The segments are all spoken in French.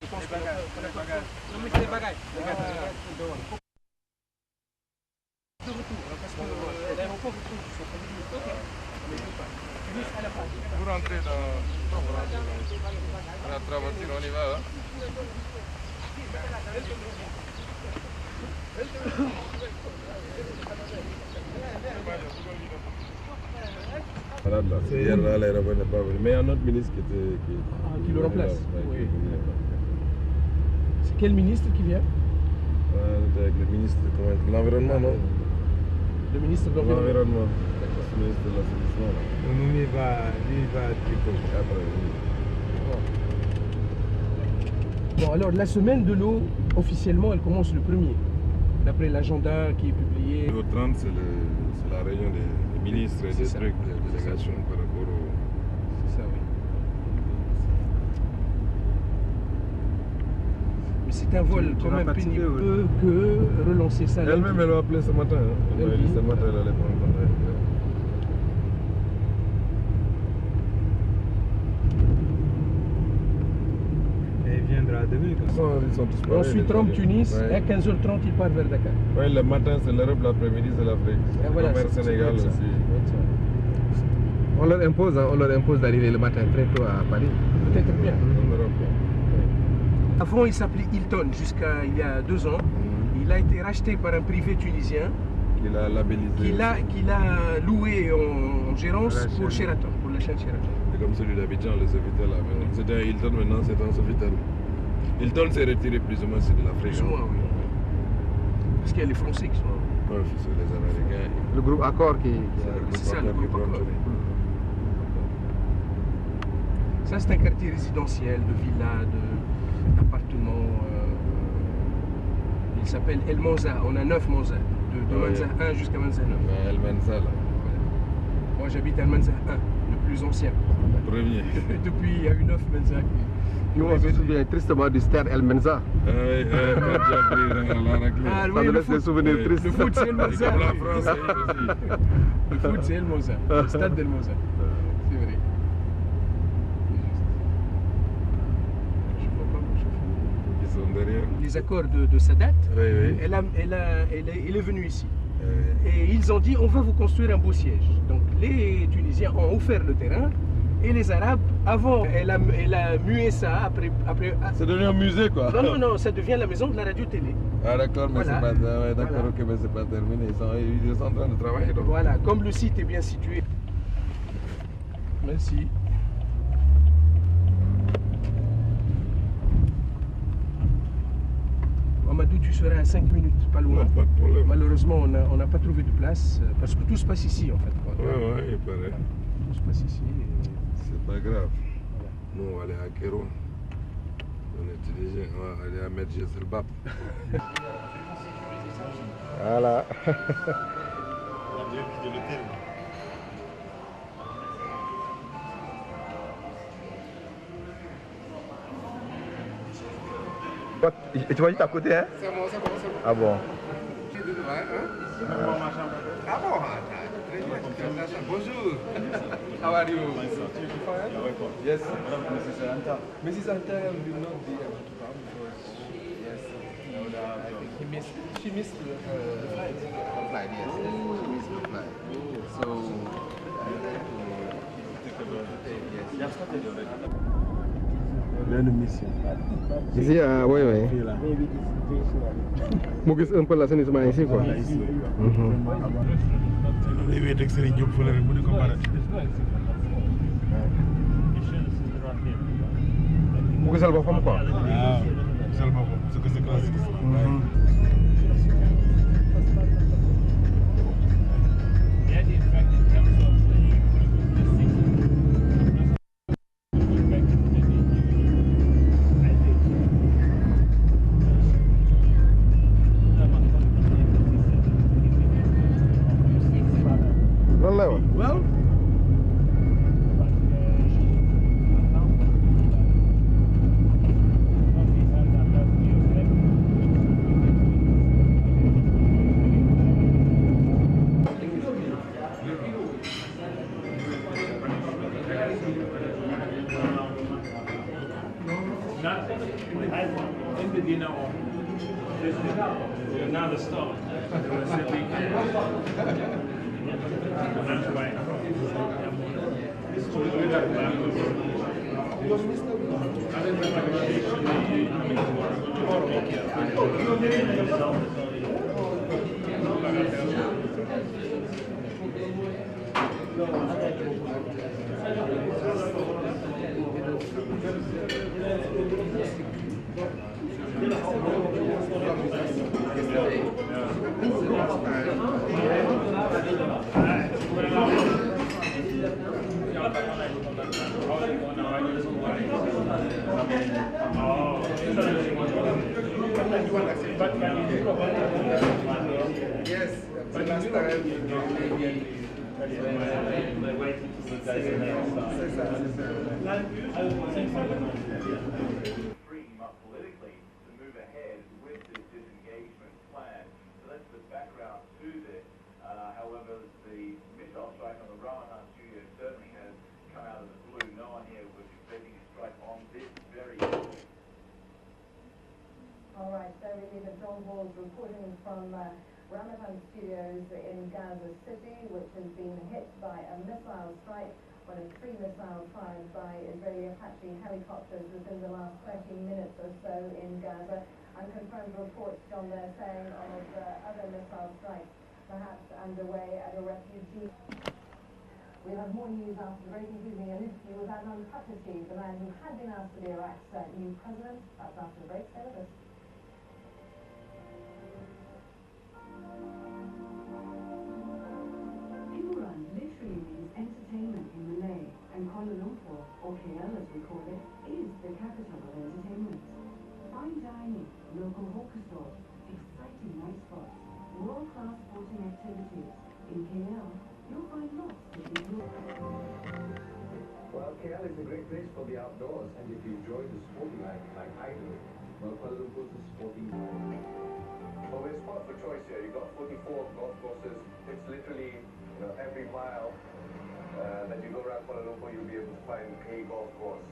pense qu'on met les bagages. De retour, parce que l'aéroport est trop sur ok. Vous rentrez dans la traversine, on y va. Hein? Hier, là, l'aéroport n'est pas venu. Mais il y a un autre ministre qui le remplace. Oui. C'est quel ministre qui vient? Avec le ministre de l'environnement, non? Le ministre de l'environnement. Le ministre de l'assainissement. Lui, il va Après, Bon, alors la semaine de l'eau, officiellement, elle commence le 1er. D'après l'agenda qui est publié. Le 30, c'est la réunion des ministres et des trucs, des délégations par rapport au... C'est ça, oui. Mais c'est un vol quand même pénible que relancer ça. Elle-même, elle m'a appelé ce matin. Hein. Elle m'a dit ce matin, elle allait prendre contact. viendra demain. Ils sont tous pareils, ensuite, Rome-Tunis, ouais. à 15h30, il part vers Dakar. Oui, le matin c'est l'Europe, l'après-midi c'est l'Afrique. Voilà, le Sénégal aussi. On leur impose d'arriver le matin très tôt à Paris. Peut-être bien. En Europe. Avant, il s'appelait Hilton, jusqu'à il y a 2 ans. Il a été racheté par un privé tunisien. Qu'il a labellisé. Qu'il a loué en gérance pour Sheraton, pour la chaîne Sheraton. C'est comme celui d'Abidjan, le Sofitel. C'était un Hilton, maintenant c'est un Sofitel. Hilton s'est retiré plus ou moins, c'est de l'Afrique. Plus ou moins, oui. Parce qu'il y a les Français qui sont... Oui, c'est les Américains. Le groupe Accor qui... C'est ça, le groupe Accor. Ça, c'est un quartier résidentiel, de villas, d'appartements. Il s'appelle El Monza. On a 9 Monza. De Manza 1 jusqu'à Manza 9. El Mensa, là. Moi, j'habite à Manza 1, le plus ancien. Le premier. Depuis, il y a eu 9 Menza. Nous, on se souvient tristement du Stade El Menza. Quand j'ai appris la raclée. Ah, Ça nous laisse des souvenirs tristes. Le foot, c'est El Monza. Comme la France, aussi. Le foot, c'est El Monza. Le stade d'El Monza. C'est vrai. Ils sont derrière. Les accords de Sadat, Oui, oui. elle est venue ici. Et ils ont dit, on va vous construire un beau siège. Donc les Tunisiens ont offert le terrain. Et les Arabes, avant, elle a mué ça, après... C'est devenu un musée, quoi. Non, ça devient la maison de la radio-télé. Ah d'accord, mais Voilà. c'est pas... Ouais, d'accord, Voilà. ok, mais c'est pas terminé. Ils sont en train de travailler, donc. Voilà, comme le site est bien situé. Merci. Amadou, tu seras à 5 minutes, pas loin. Non, pas de problème. Malheureusement, on n'a pas trouvé de place, parce que tout se passe ici, en fait. Quoi. Ouais, il paraît. Tout se passe ici. C'est pas grave. Nous, on va aller à Kéroun. On est Tunisiens, on va aller à Medjez El Bab. Voilà. Et tu vas juste à côté, hein? C'est bon, c'est bon, c'est bon. Ah bon? Ah bon? Très bien. Bonjour. How are you? Yes. Mrs. Anta will not be able to come because she missed the flight. Flight, yes. She missed the flight. So, Même mission. ici, oui, oui. Mu gis un peu l'assainissement ici, quoi. Ici. Day wait ak Serigne Diop fële rek mu di ko barat. Mu gisal boppam, quoi. Waaw, gisal boppam, su ko sa classe gis. Loolu lay wax. Well, In the dinner or another stop. Yes, but last time freeing him up politically to move ahead with this disengagement plan. So that's the background to this. However, the missile strike on the Ramadan studio certainly has come out of the blue. No one here was expecting a strike on this very day. All right, there we leave it. John Walls reporting from Ramadan Studios in Gaza City, which has been hit by a missile strike, one of 3 missiles fired by Israeli Apache helicopters within the last 30 minutes or so in Gaza. Unconfirmed reports, John, there saying of other missile strikes perhaps underway at a refugee. We'll have more news after the break, including an interview with Adnan Khatami, the man who had been asked to be Iraq's new president. That's after the break. Stay with us. Imran literally means entertainment in Malay, and Kuala Lumpur, or KL as we call it, is the capital of entertainment. Fine dining, local hawker stores, exciting night spots, world-class sporting activities. In KL, you'll find lots to do. Well, KL is a great place for the outdoors, and if you enjoy the sporting life like I do, well, Kuala Lumpur is a sporting life. Well, there's spot for choice here. You've got 44 golf courses. It's literally, every mile that you go around Kuala Lumpur, you'll be able to find a golf course.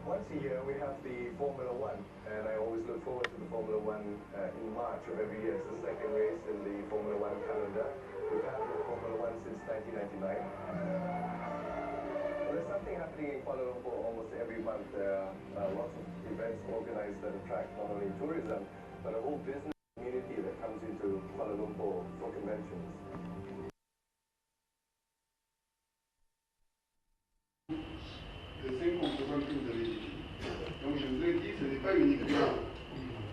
Once a year, we have the Formula One, and I always look forward to the Formula One in March of every year. It's the second race in the Formula One calendar. We've had the Formula One since 1999. Well, there's something happening in Kuala Lumpur almost every month. There are lots of events organized that attract not only tourism, but a whole business community that comes into Kuala Lumpur for conventions. Les 5 composants que vous avez dit. Donc je vous ai dit, ce n'est pas uniquement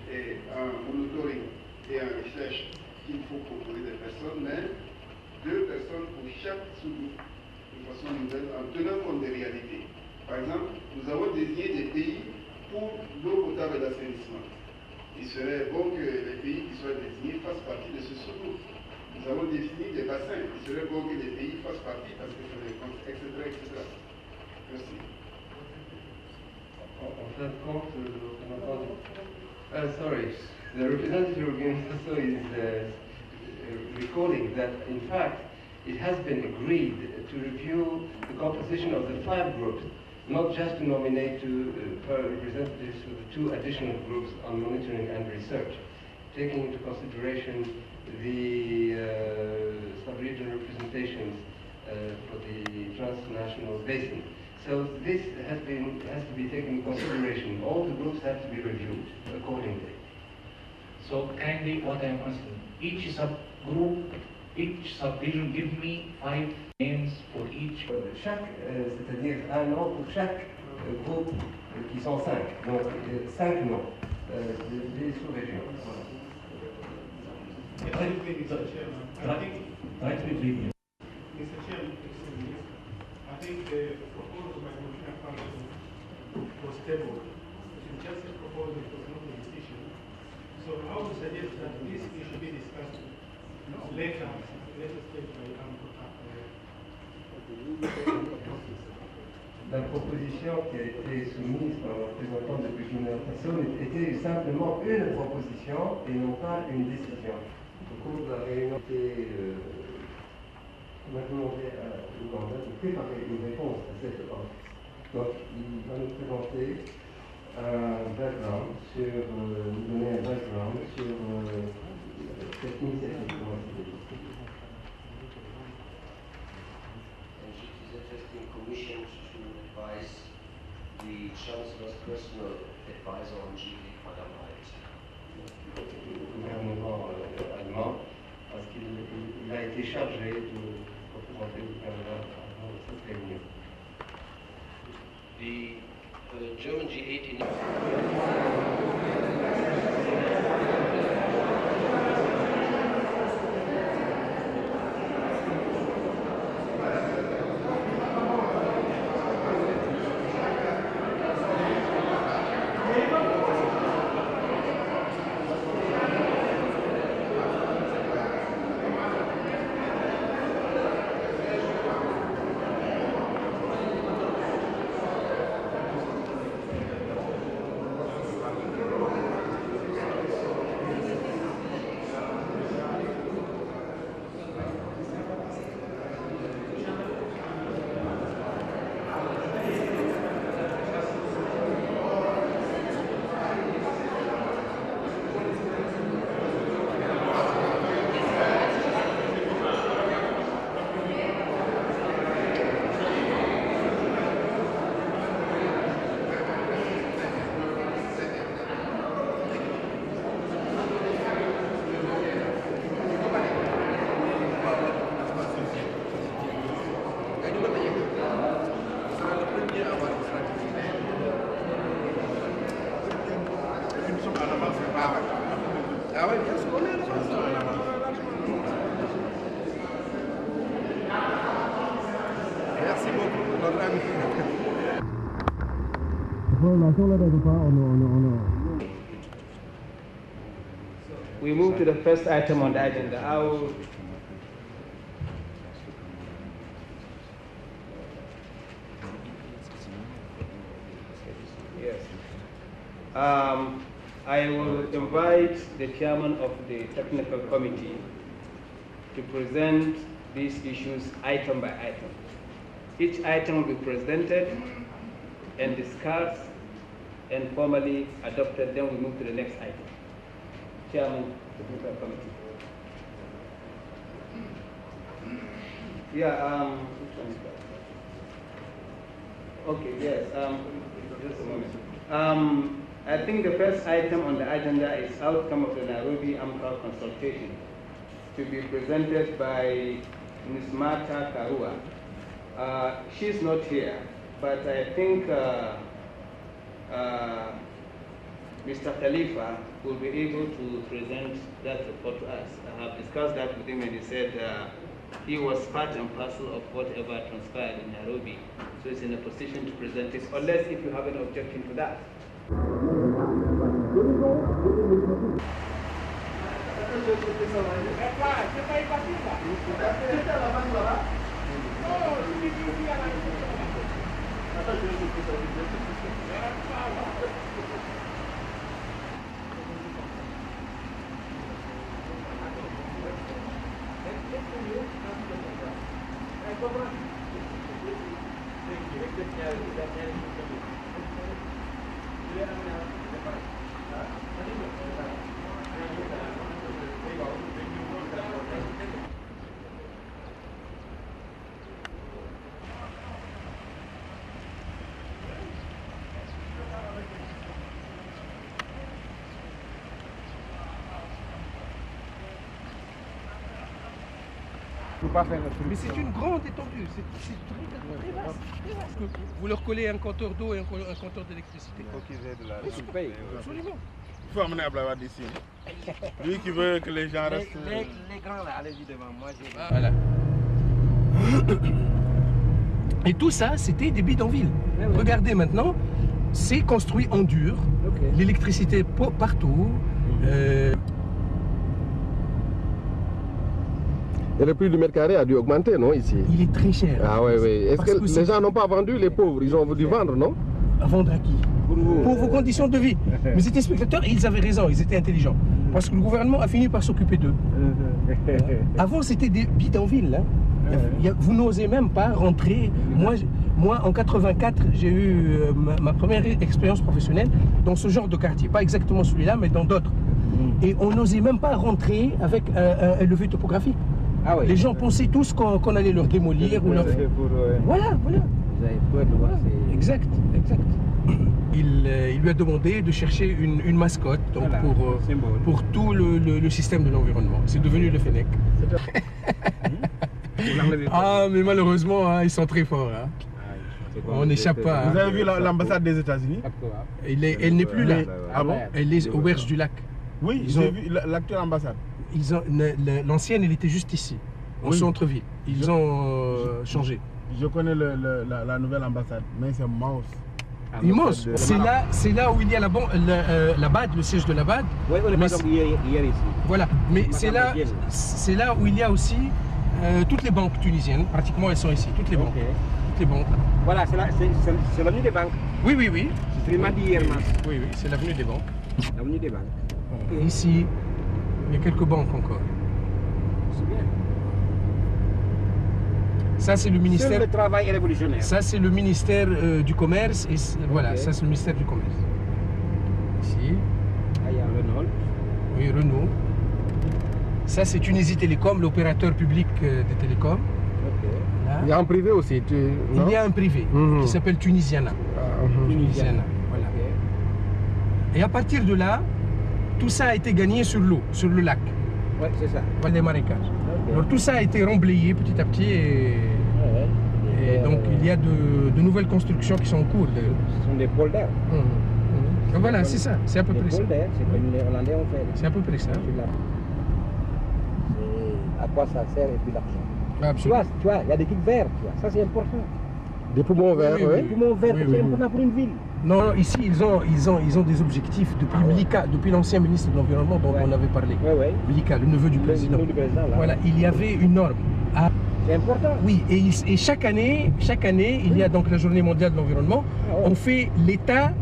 un monitoring et en recherche qu'il faut proposer des personnes, mais 2 personnes pour chaque sous-groupe de façon nouvelle en tenant compte des réalités. Par exemple, nous avons désigné des pays pour l'eau potable et l'assainissement. Il serait bon que les pays qui soient désignés fassent partie de ce sous-groupe. Nous avons défini des bassins. Il serait bon que les pays fassent partie parce que ça dépend, etc., etc. Merci. En fin de compte, sorry, the representative of UNESCO is recalling that in fact it has been agreed to review the composition of the 5 groups, not just to nominate 2 representatives for the 2 additional groups on monitoring and research, taking into consideration the sub-regional representations for the transnational basin. So this has to be taken into consideration. All the groups have to be reviewed accordingly. So kindly, what I am asking, each subgroup, each subdivision, give me 5 names for each. C'est-à-dire un nom pour chaque groupe qui sont 5. Donc 5 noms des sous-régions. Mr. Chairman, I think the proposal by Commissioner Franco was tabled. It's just a proposal, it was not a decision. So I would suggest that this issue should be discussed later stage by La proposition qui a été soumise par le représentant de Burkina Faso était simplement une proposition et non pas une décision. Au cours de la réunion, on a demandé à l'Ouganda de préparer une réponse à cette offre. Donc, il va nous présenter background sur, donner un background sur cette initiative. And it is interesting commissioned to advise the Chancellor's personal advisor on GD, Madame Heinz. Le gouvernement allemand, parce qu'il a été chargé de représenter le Canada dans cette réunion. The German G8 Merci beaucoup, notre ami. We move to the first item on the agenda. Yes. I will invite the chairman of the technical committee to present these issues item by item. Each item will be presented and discussed and formally adopted, then we move to the next item. Chairman of the technical committee. Yeah, which one is that? Okay, yes, just a moment. I think the first item on the agenda is outcome of the Nairobi AMCAL consultation to be presented by Ms. Martha Karua. She's not here, but I think Mr. Khalifa will be able to present that report to us. I have discussed that with him and he said he was part and parcel of whatever transpired in Nairobi. So he's in a position to present this, unless if you have an objection to that. Mais c'est une grande étendue, c'est très vaste. Vous leur collez un compteur d'eau et un compteur d'électricité. Il faut qu'ils aient de la Ils payent. Absolument. Il faut amener Ablaïwad d'ici. Lui qui veut que les gens restent. Les grands là, allez-y devant moi. Voilà. Et tout ça, c'était des bidonvilles. Regardez maintenant, c'est construit en dur, l'électricité partout. Et le prix du mètre carré a dû augmenter, non, ici? Il est très cher. Ah oui, oui. Est-ce que les gens n'ont pas vendu, les pauvres? Ils ont dû vendre, non? Vendre à qui? Pour vos conditions de vie. Mais ces spectateurs, ils avaient raison, ils étaient intelligents. Parce que le gouvernement a fini par s'occuper d'eux. Avant, c'était des bidonvilles. Hein. Vous n'osez même pas rentrer. Moi, en 84, j'ai eu ma première expérience professionnelle dans ce genre de quartier. Pas exactement celui-là, mais dans d'autres. Et on n'osait même pas rentrer avec un levé topographique. Ah oui. Les gens pensaient tous qu'on allait leur démolir ou leur... Voilà, voilà. Vous avez peur de voir ces... Exact, exact. Il lui a demandé de chercher une mascotte donc Voilà, pour tout le système de l'environnement. C'est devenu le Fennec. Ah, mais malheureusement, hein, ils sont très forts. Hein. On n'échappe pas. Vous avez vu l'ambassade des États-Unis? Elle n'est plus là. Ah bon? Elle est au Berge du Lac. Oui, j'ai vu l'actuelle ambassade. L'ancienne, elle était juste ici, au centre-ville. Ils ont changé. Je connais la nouvelle ambassade, mais c'est Maus. Immense. C'est là où il y a la BAD, le siège de la BAD. Oui, on est pas hier ici. Voilà, mais c'est là où il y a aussi toutes les banques tunisiennes. Pratiquement, elles sont ici, toutes les banques. Toutes les banques. Voilà, c'est l'avenue des banques. Oui, oui, oui. C'est ce qu'il m'a dit hier, oui, oui, c'est l'avenue des banques. L'avenue des banques. Et ici, il y a quelques banques encore. C'est bien. Ça, c'est le ministère. Seul le travail est révolutionnaire. Ça, c'est le ministère du Commerce. Et voilà, ça, c'est le ministère du Commerce. Ici. Ah, il y a Renault. Oui, Renault. Ça, c'est Tunisie Télécom, l'opérateur public des télécoms. Là. Il y a un privé aussi. Il y a un privé qui s'appelle Tunisiana. Tunisiana. Voilà. Et à partir de là, tout ça a été gagné sur l'eau, sur le lac. Oui, c'est ça. Les marécages. Alors tout ça a été remblayé petit à petit et donc il y a de nouvelles constructions qui sont en cours. Ce sont des polders. Voilà, c'est ça, c'est à peu près ça. C'est comme les Hollandais ont fait. C'est à peu près ça. À quoi ça sert et puis l'argent. Absolument. Tu vois, il y a des trucs verts, tu vois. Ça c'est important. Des poumons verts, oui. Des poumons verts, c'est important pour une ville. Non, non, ici ils ont des objectifs depuis Blika, depuis l'ancien ministre de l'Environnement dont on avait parlé. Blika, le neveu du président. Voilà, il y avait une norme. C'est important. Oui, et chaque année, il y a donc la Journée mondiale de l'environnement. On fait l'état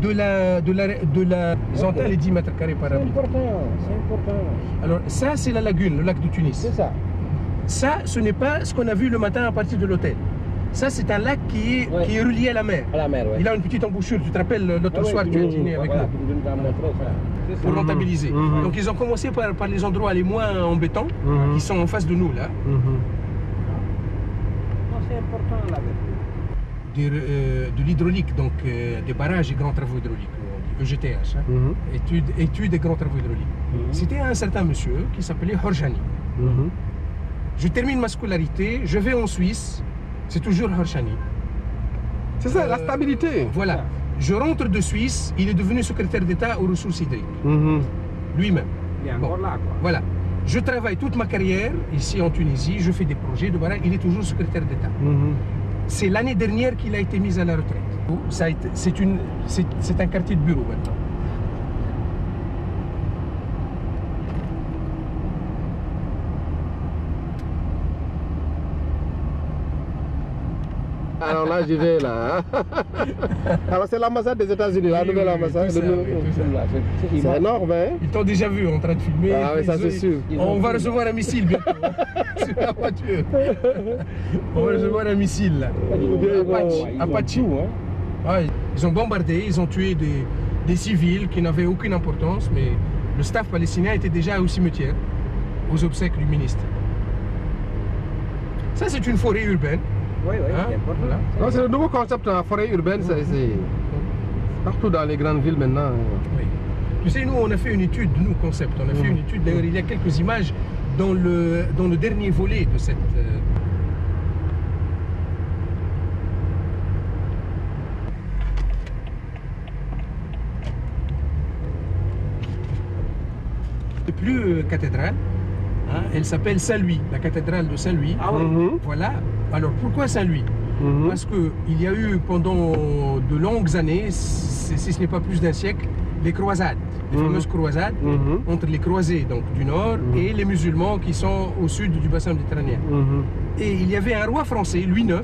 de la ils ont atteint les 10 mètres carrés par habitant. C'est important. Alors ça, c'est la lagune, le lac de Tunis. C'est ça. Ça, ce n'est pas ce qu'on a vu le matin à partir de l'hôtel. Ça, c'est un lac qui est relié à la mer. À la mer, oui. Il a une petite embouchure. Tu te rappelles, l'autre soir, tu as dîné avec nous. Pour rentabiliser. Donc, ils ont commencé par les endroits les moins embêtants, qui sont en face de nous, là. C'est important, là. De l'hydraulique, donc des barrages et grands travaux hydrauliques, EGTH, études et grands travaux hydrauliques. C'était un certain monsieur qui s'appelait Horjani. Je termine ma scolarité, je vais en Suisse, c'est toujours Horjani. C'est ça, la stabilité. Voilà. Je rentre de Suisse, il est devenu secrétaire d'État aux ressources hydriques. Lui-même. Il est encore là, quoi. Voilà. Je travaille toute ma carrière ici en Tunisie, je fais des projets de barrage, il est toujours secrétaire d'État. C'est l'année dernière qu'il a été mis à la retraite. C'est un quartier de bureau maintenant. Alors là, j'y vais là. Alors c'est l'ambassade des États-Unis, la nouvelle ambassade. C'est énorme, hein? Ils t'ont déjà vu en train de filmer. Ah oui, ça c'est sûr. On va recevoir un missile bientôt sur la voiture. On va recevoir un missile là. Apache. Ouais, ils ont bombardé, ils ont tué des civils qui n'avaient aucune importance, mais le staff palestinien était déjà au cimetière, aux obsèques du ministre. Ça, c'est une forêt urbaine. Oui, oui, c'est important. Voilà. C'est le nouveau concept en forêt urbaine, c'est partout dans les grandes villes maintenant. Oui. Tu sais, nous, on a fait une étude, nous, concept, on a fait une étude, d'ailleurs, il y a quelques images dans le dernier volet de cette... plus cathédrale, hein, elle s'appelle Saint-Louis, la cathédrale de Saint-Louis. Ah oui. Voilà. Alors pourquoi Saint-Louis? Parce qu'il y a eu pendant de longues années, si ce n'est pas plus d'un siècle, les croisades, les fameuses croisades entre les croisés donc, du nord et les musulmans qui sont au sud du bassin méditerranéen. Et il y avait un roi français, Louis IX,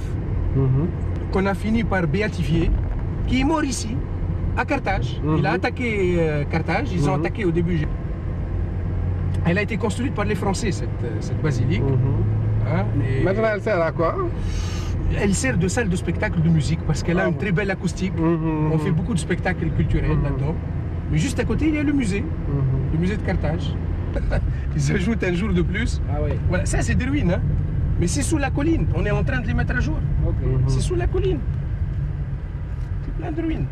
qu'on a fini par béatifier, qui est mort ici, à Carthage. Il a attaqué Carthage, ils ont attaqué au début. Elle a été construite par les Français, cette basilique. Maintenant, elle sert à quoi? Elle sert de salle de spectacle de musique parce qu'elle a une très belle acoustique. On fait beaucoup de spectacles culturels là-dedans. Mais juste à côté, il y a le musée de Carthage. Ils ajoutent un jour de plus. Ah ouais. Voilà, ça c'est des ruines, hein. Mais c'est sous la colline. On est en train de les mettre à jour. C'est sous la colline. C'est plein de ruines.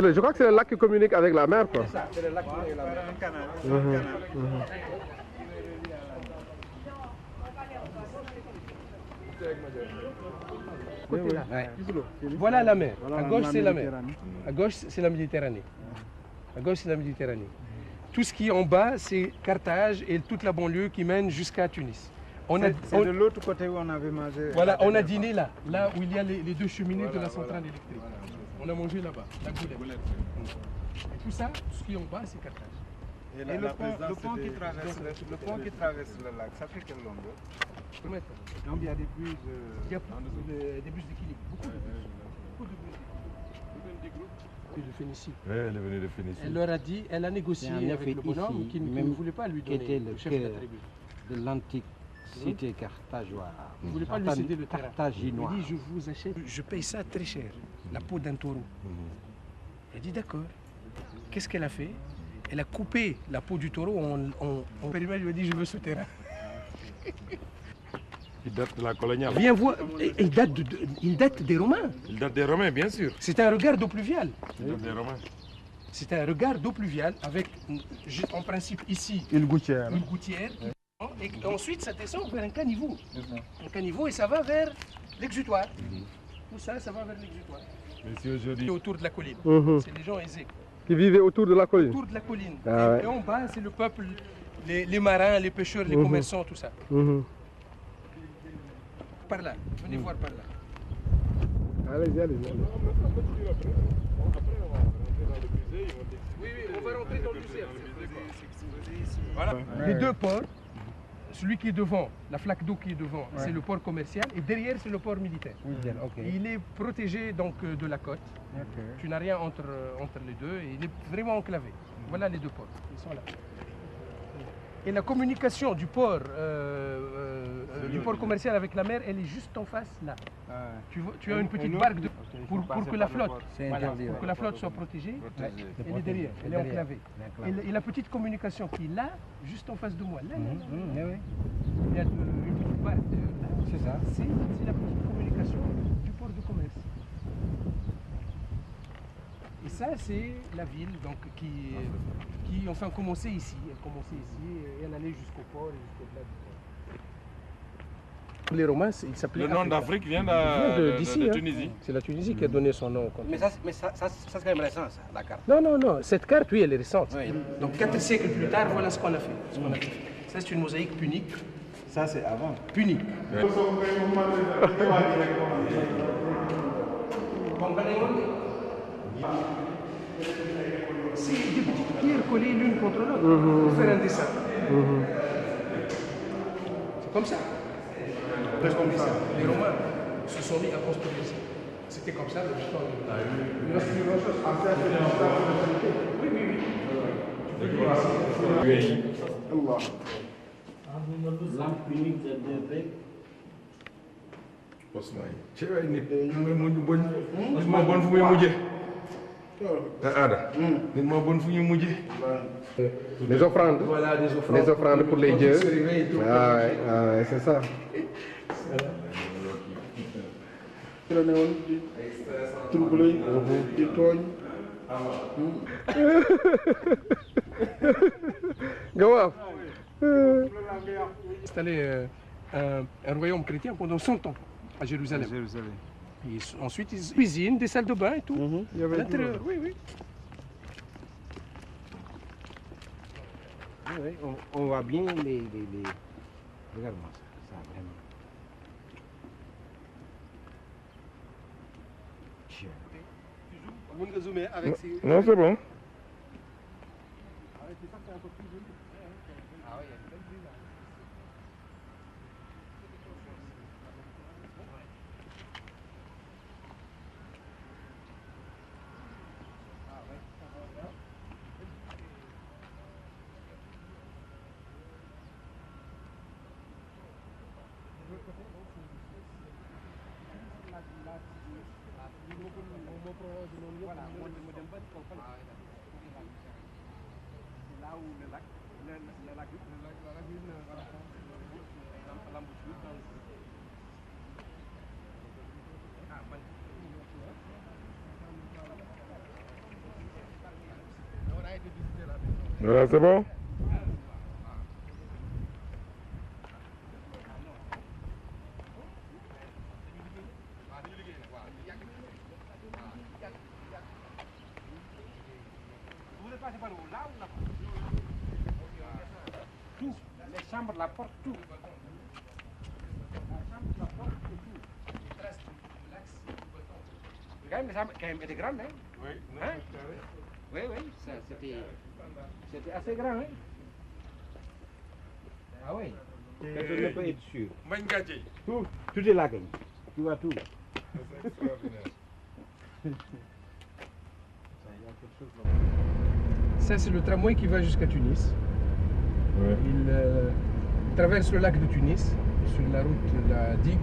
Je crois que c'est le lac qui communique avec la mer, quoi. C'est le lac qui est la mer. Côté-là. Voilà la mer. À gauche, c'est la mer. À gauche, c'est la Méditerranée. À gauche, c'est la Méditerranée. Tout ce qui est en bas, c'est Carthage et toute la banlieue qui mène jusqu'à Tunis. C'est de l'autre côté où on avait mangé. Voilà, on a dîné là, là où il y a les deux cheminées de la centrale électrique. On a mangé là-bas, la Goulette. Et tout ça, tout ce qui est en bas, c'est Carthage. Et le pont qui traverse le lac, ça fait quelle longueur? Combien de temps? Donc il y a des buses. Il y a des bus d'équilibre, beaucoup de bus. Beaucoup de bus d'équilibre. De Phénicie. Oui, elle est venue de Phénicie. Elle leur a dit, elle a négocié avec le bonhomme qui ne voulait pas lui donner le chef de la tribu. De l'antique cité carthageoise. Il ne voulait pas lui céder le terrain. Carthaginois. Il dit, je vous achète, je paye ça très cher, la peau d'un taureau. Elle dit, d'accord. Qu'est-ce qu'elle a fait? Elle a coupé la peau du taureau en périmètre, lui a dit, je veux ce terrain. Il date de la coloniale. Viens voir, il date des Romains. Il date des Romains, bien sûr. C'est un regard d'eau pluviale. Il date des Romains. C'est un regard d'eau pluviale avec, en principe, ici, une gouttière. Et ensuite, ça descend vers un caniveau. Un caniveau et ça va vers l'exutoire. Tout ça, ça va vers l'exutoire. Mais si aujourd'hui... Autour de la colline. C'est les gens aisés. Qui vivaient autour de la colline. Autour de la colline. Ah ouais. Et en bas, c'est le peuple, les marins, les pêcheurs, les commerçants, tout ça. Par là, venez voir par là. Allez-y, allez-y. Oui, on va rentrer dans le musée. Voilà. Les deux ports, celui qui est devant, la flaque d'eau qui est devant, c'est le port commercial et derrière c'est le port militaire. Il est protégé donc de la côte. Tu n'as rien entre les deux et il est vraiment enclavé. Voilà les deux ports, ils sont là. Et la communication du port commercial avec la mer, elle est juste en face là. Tu as une petite barque pour que la flotte, pour que la flotte soit protégée. Elle est derrière, elle est enclavée. Et la petite communication qui est là, juste en face de moi, là, il y a une petite barque. C'est ça. C'est la petite communication du port de commerce. Et ça, c'est la ville donc, qui enfin commençait ici. Elle commençait ici et elle allait jusqu'au port et jusqu'au-delà du port. Les Romains, ils s'appelaient. Le nom d'Afrique vient de Tunisie. C'est la Tunisie qui a donné son nom. Mais ça c'est quand même récent, ça, la carte. Non. Cette carte, oui, elle est récente. Oui. Donc 4 siècles plus tard, voilà ce qu'on a fait. Ça, c'est une mosaïque punique. Ça, c'est avant. Punique. C'est des petites pierres collées l'une contre l'autre pour faire un dessin. C'est comme ça. Les Romains se sont mis à construire ça. C'était comme ça. Oui. Lampe unique de briques. ci ay nit moo bon fu muy mujje aada nit moo bon fu ñuy mujje Les offrandes. Voilà, les offrandes pour les dieux. Ouais, c'est ça. trouble yi di tooñ Gawaaf. Installé un royaume chrétien pendant 100 ans à Jérusalem. Et ensuite, ils cuisinent, des salles de bain et tout. Il y avait L'intérieur, oui, oui. Oui, on voit bien les... Regarde-moi ça vraiment. Mën nga zoomer avec ces... Non, c'est bon. Voilà, c'est bon? Tout, les chambres, la porte, tout. Quand même était grande, hein? Oui, hein? Oui, c'était assez grand, hein? Ah oui. Personne ne peut être sûr. Tout est là, quand même. Tu vois tout. Ça, c'est le tramway qui va jusqu'à Tunis. Ouais. Il traverse le lac de Tunis sur la route de la digue.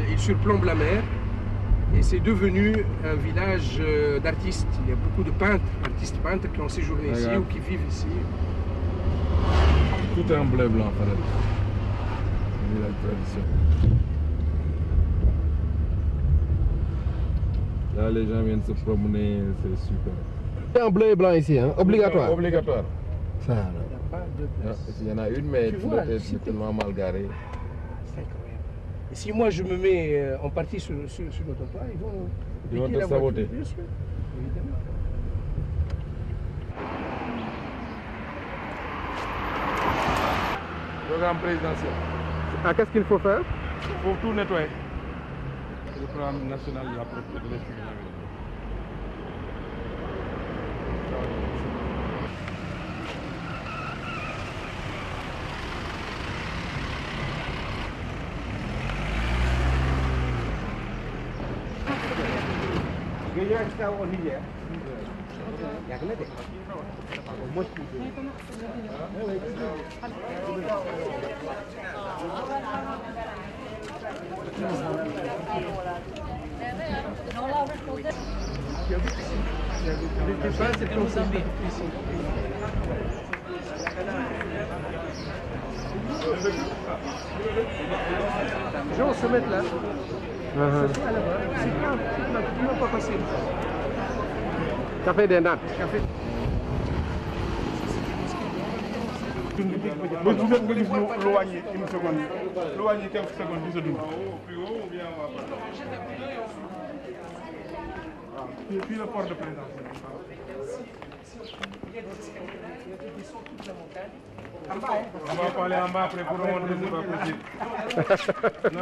Il surplombe la mer. Et c'est devenu un village d'artistes. Il y a beaucoup de peintres, artistes peintres qui ont séjourné ici ou qui vivent ici. Tout est en bleu blanc, Fadel. C'est la tradition. Là, les gens viennent se promener, c'est super. C'est en bleu et blanc ici, hein? Obligatoire. Obligatoire. Ça, là. Il n'y a pas de place. Il y en a une, mais c'est tellement mal garé. C'est incroyable. Et si moi je me mets en partie sur le trottoir, ils vont te saboter. Bien sûr, évidemment. Programme présidentiel. Ah, qu'est-ce qu'il faut faire? Il faut tout nettoyer. C'est le programme national de la propriété de l'esprit de l'environnement. Gaya kita au Niger. Yak na de. Mo C'est comme ça. Les gens se mettent là. C'est pas facile. Café des nattes. Café. ba su nga gis lu wàññi une seconde lu wàññi quelques secondes di sa dund. waaw fii la port de présence. On va pas aller en bas après pour remonter, c'est pas possible. Non.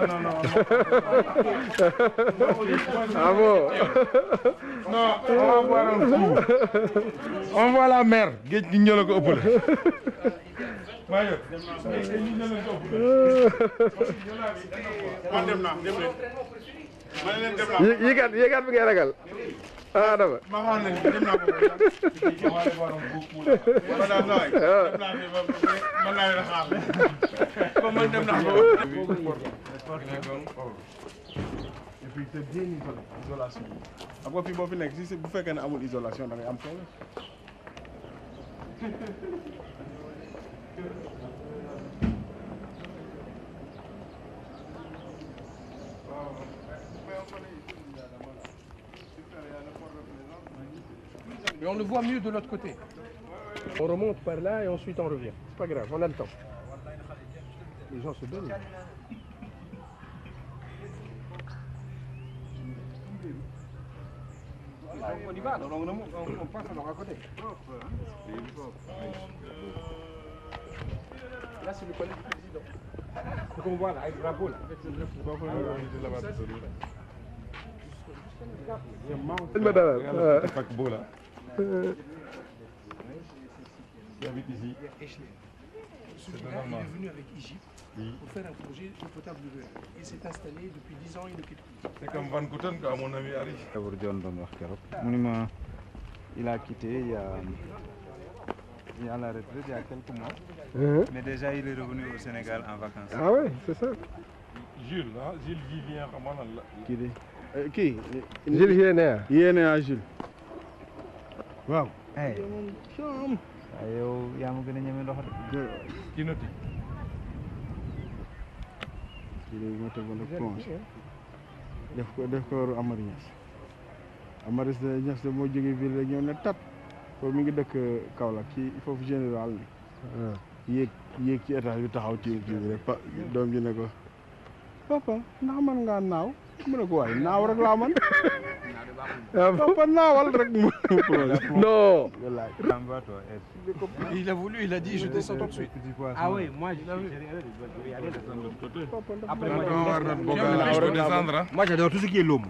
Ah bon? Non, on va voir un coup. On voit la mer. Géej gi ñëw la ko ëppale. Man dem naa dem leen. Ma ne leen dem naa. Yéegaat bi ngay ragal. Ah dama. Ma xam ne dem naa ko. Ma daal nooy. Dem naa fi ba mën naa leen xaar. Comme man dem naa ko. Et puis c'est bien isolé, isolation. Xam nga fii boo fi nekk si bu fekkee ne amul isolation da ngay am problème. Mais on le voit mieux de l'autre côté. On remonte par là et ensuite on revient. C'est pas grave, on a le temps. Les gens se donnent. On y va, on passe alors à côté. Là, c'est le palais du président. Ce qu'on voit là, avec le drapeau là. Il habite ici. Celui-là, il est venu avec Égypte pour faire un projet de potable de l'eau. Il s'est installé depuis 10 ans, il ne quitte plus. C'est comme Van Gouten, quoi, mon ami Ali. Il a quitté il y a la retraite il y a quelques mois. Mais déjà il est revenu au Sénégal en vacances. Ah ouais, c'est ça. Jules, hein? Jules Vivien, comment on l'a. Qui Jules Yénéa. Yénéa Jules. Wow. Hey. Yow yaa ma gën a ñeme ndox de. Qui note? Il est monté dans le plonge. Def ko Amari Niass. Amari Niass de moo jógee ville rek ñëw ne tat. Foofu mi ngi dëkk Kaolack ci foofu général ni. Yéeg ci étage bi taxaw ci kii bi rek doom ji ne ko papa ndax mën ngaa naaw mu ne ko waaye naaw rek laa mën. Papa naawal rek mu non. Il a voulu, il a dit je descends tout de suite. Ah oui, moi je Après moi je descendre. Moi j'adore tout ce qui est l'homme.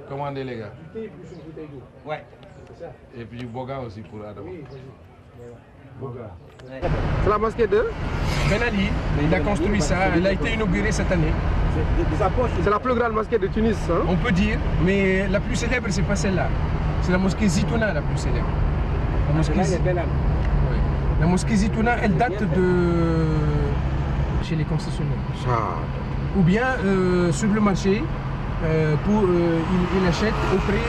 Commandez les gars. Ouais. Et puis du boga aussi pour Adam. C'est la mosquée de Ben Ali. Il a construit ça, elle a été inaugurée cette année. C'est la plus grande mosquée de Tunis, hein? On peut dire, mais la plus célèbre, c'est pas celle-là. C'est la mosquée Zitouna la plus célèbre. La mosquée, oui. La mosquée Zitouna, elle date de chez les concessionnaires. Ou bien sur le marché, il achète auprès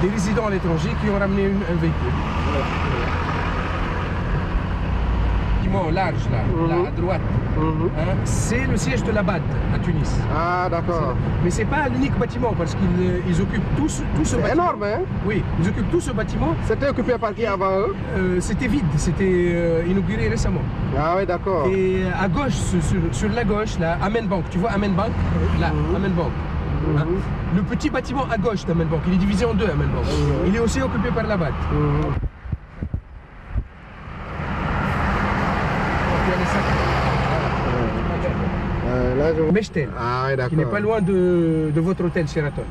des résidents à l'étranger qui ont ramené un véhicule. Large là, à droite, hein, c'est le siège de la BAD à Tunis. Ah d'accord. Mais c'est pas l'unique bâtiment parce qu'ils occupent tout ce bâtiment. C'est énorme, hein? Oui, ils occupent tout ce bâtiment. C'était occupé par qui avant eux? C'était vide, c'était inauguré récemment. Ah oui, d'accord. Et à gauche, sur la gauche, là, Amen Bank, tu vois Amen Bank? Là, Amen Bank. Hein? Le petit bâtiment à gauche d'Amen Bank, il est divisé en deux, Amen Bank. Il est aussi occupé par la BAD. Mechtel, qui n'est pas loin de votre hôtel Sheraton.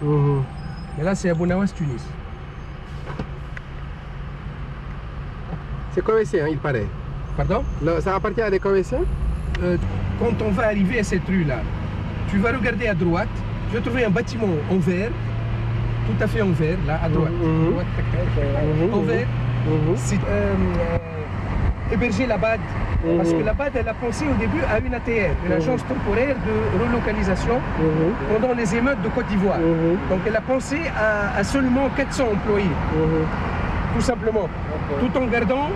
Mais là, c'est à Bounawas, Tunis. C'est Koweïtien, il paraît. Pardon? Ça appartient à des Koweïtiens? Quand on va arriver à cette rue-là, tu vas regarder à droite, tu vas trouver un bâtiment en verre, tout à fait en verre, là, à droite. En verre, c'est héberger la BAD. Parce que la BAD, elle a pensé au début à une ATR, une agence temporaire de relocalisation pendant les émeutes de Côte d'Ivoire. Donc elle a pensé à seulement 400 employés, tout simplement, tout en gardant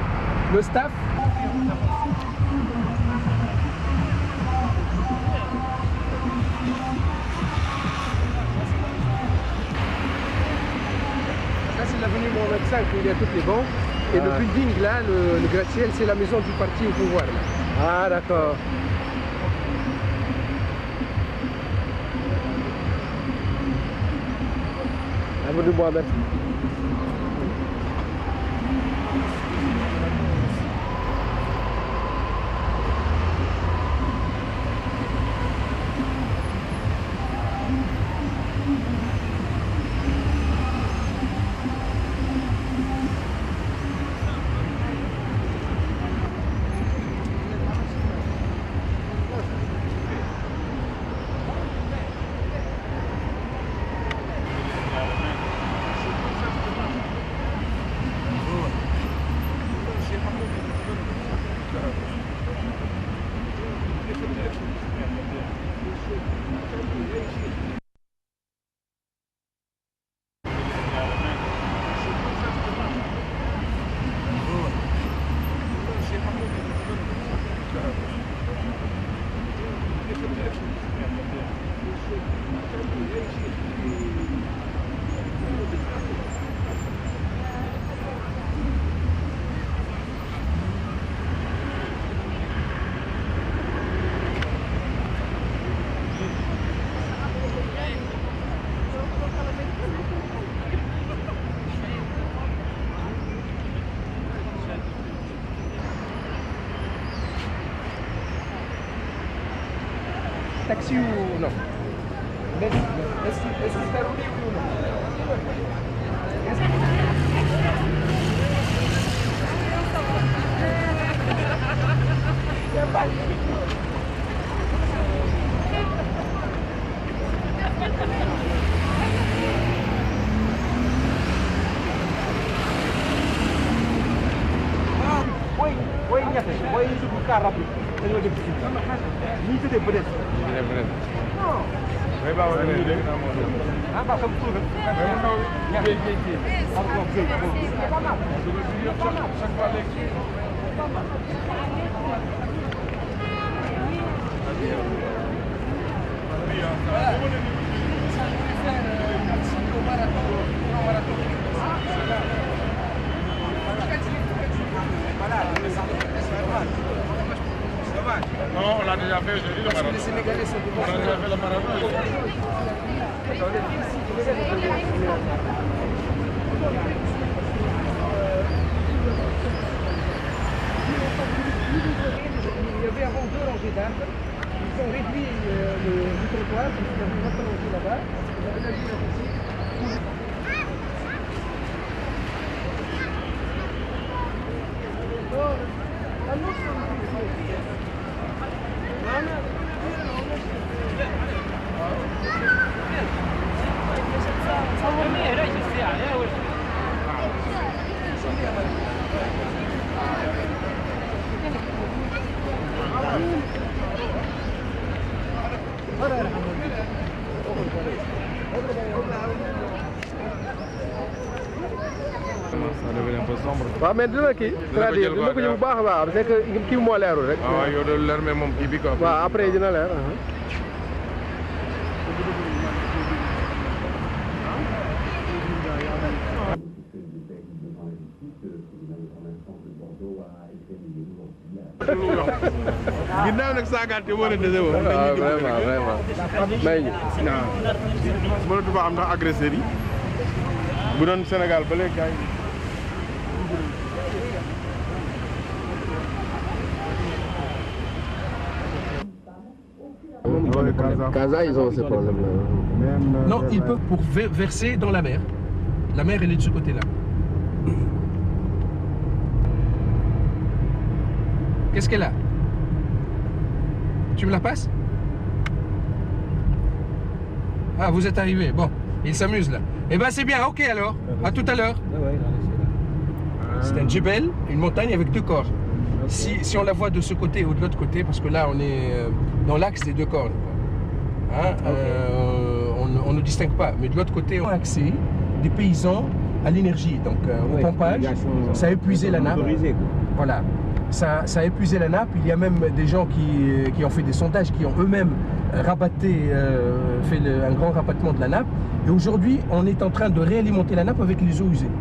le staff. Ça c'est l'avenue Mohamed V où il y a toutes les banques. Et le building là, le gratte-ciel, c'est la maison du parti au pouvoir. Là. Ah d'accord. Avenue Mohamed. Taxi ou non? Est-ce que c'est roulé ou non? وين يفتش وين يشوف الكهرباء اللي وجه فيه مين تدي بدت ما يبغى ولا يلي انا بقى صوت يا جي جي ارجوك زي Non, on l'a déjà fait aujourd'hui le marathon. Les Sénégalais sont On a déjà fait le marathon. Il y avait avant 2 rangées d'arbres. Ils ont réduit le trottoir, ils ont fait votre rangée là-bas. Ils ont réduit la ici. Ça devient un peu sombre. waaw mais dina kii. c'est-à-dire dina ko bu baax a baax c'est que kii moo leerul rek. waaw yow de leer mais moom kii bi quoi. waaw après dina leer. ginnaaw nag saagaat moo leen dese woon. waaw vraiment vraiment. may ñu. waaw mënatu fa am ndax agresseur yi bu doon Sénégal ba léegi gars yi. Casa, ils ont ce problème-là. Non, ils peuvent pour verser dans la mer. La mer, elle est de ce côté-là. Qu'est-ce qu'elle a? Tu me la passes? Ah, vous êtes arrivé. Bon, il s'amuse là. Eh ben, c'est bien. Ok alors. À tout à l'heure. C'est un djebel, une montagne avec 2 cornes. Si on la voit de ce côté ou de l'autre côté, parce que là on est dans l'axe des 2 cornes, hein, on ne distingue pas. Mais de l'autre côté, on a accès des paysans à l'énergie, donc au pompage. Ça a épuisé la nappe. Voilà, ça a épuisé la nappe. Il y a même des gens qui ont fait des sondages, qui ont eux-mêmes rabatté, fait un grand rabattement de la nappe. Et aujourd'hui, on est en train de réalimenter la nappe avec les eaux usées.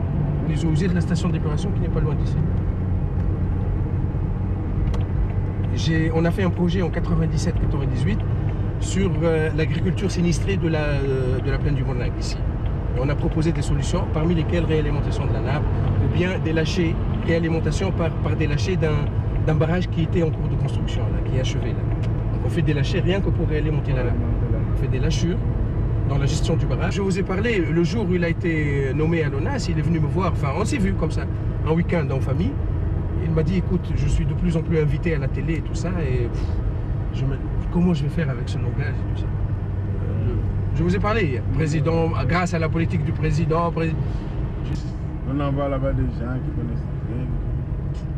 Les eaux usées de la station d'épuration qui n'est pas loin d'ici. On a fait un projet en 97-98 sur l'agriculture sinistrée de la plaine du Mornag ici. Et on a proposé des solutions, parmi lesquelles réalimentation de la nappe, ou bien des lâchers, réalimentation par des lâchers d'un barrage qui était en cours de construction, là, qui est achevé. Là. Donc on fait des lâchers rien que pour réalimenter la nappe. On fait des lâchures dans la gestion du barrage. Je vous ai parlé, le jour où il a été nommé à l'ONAS, il est venu me voir, enfin on s'est vu comme ça, un week-end en famille. Il m'a dit, écoute, je suis de plus en plus invité à la télé et tout ça, et comment je vais faire avec ce langage et tout ça? Je vous ai parlé, président, grâce à la politique du président. On envoie là-bas des gens qui connaissent rien.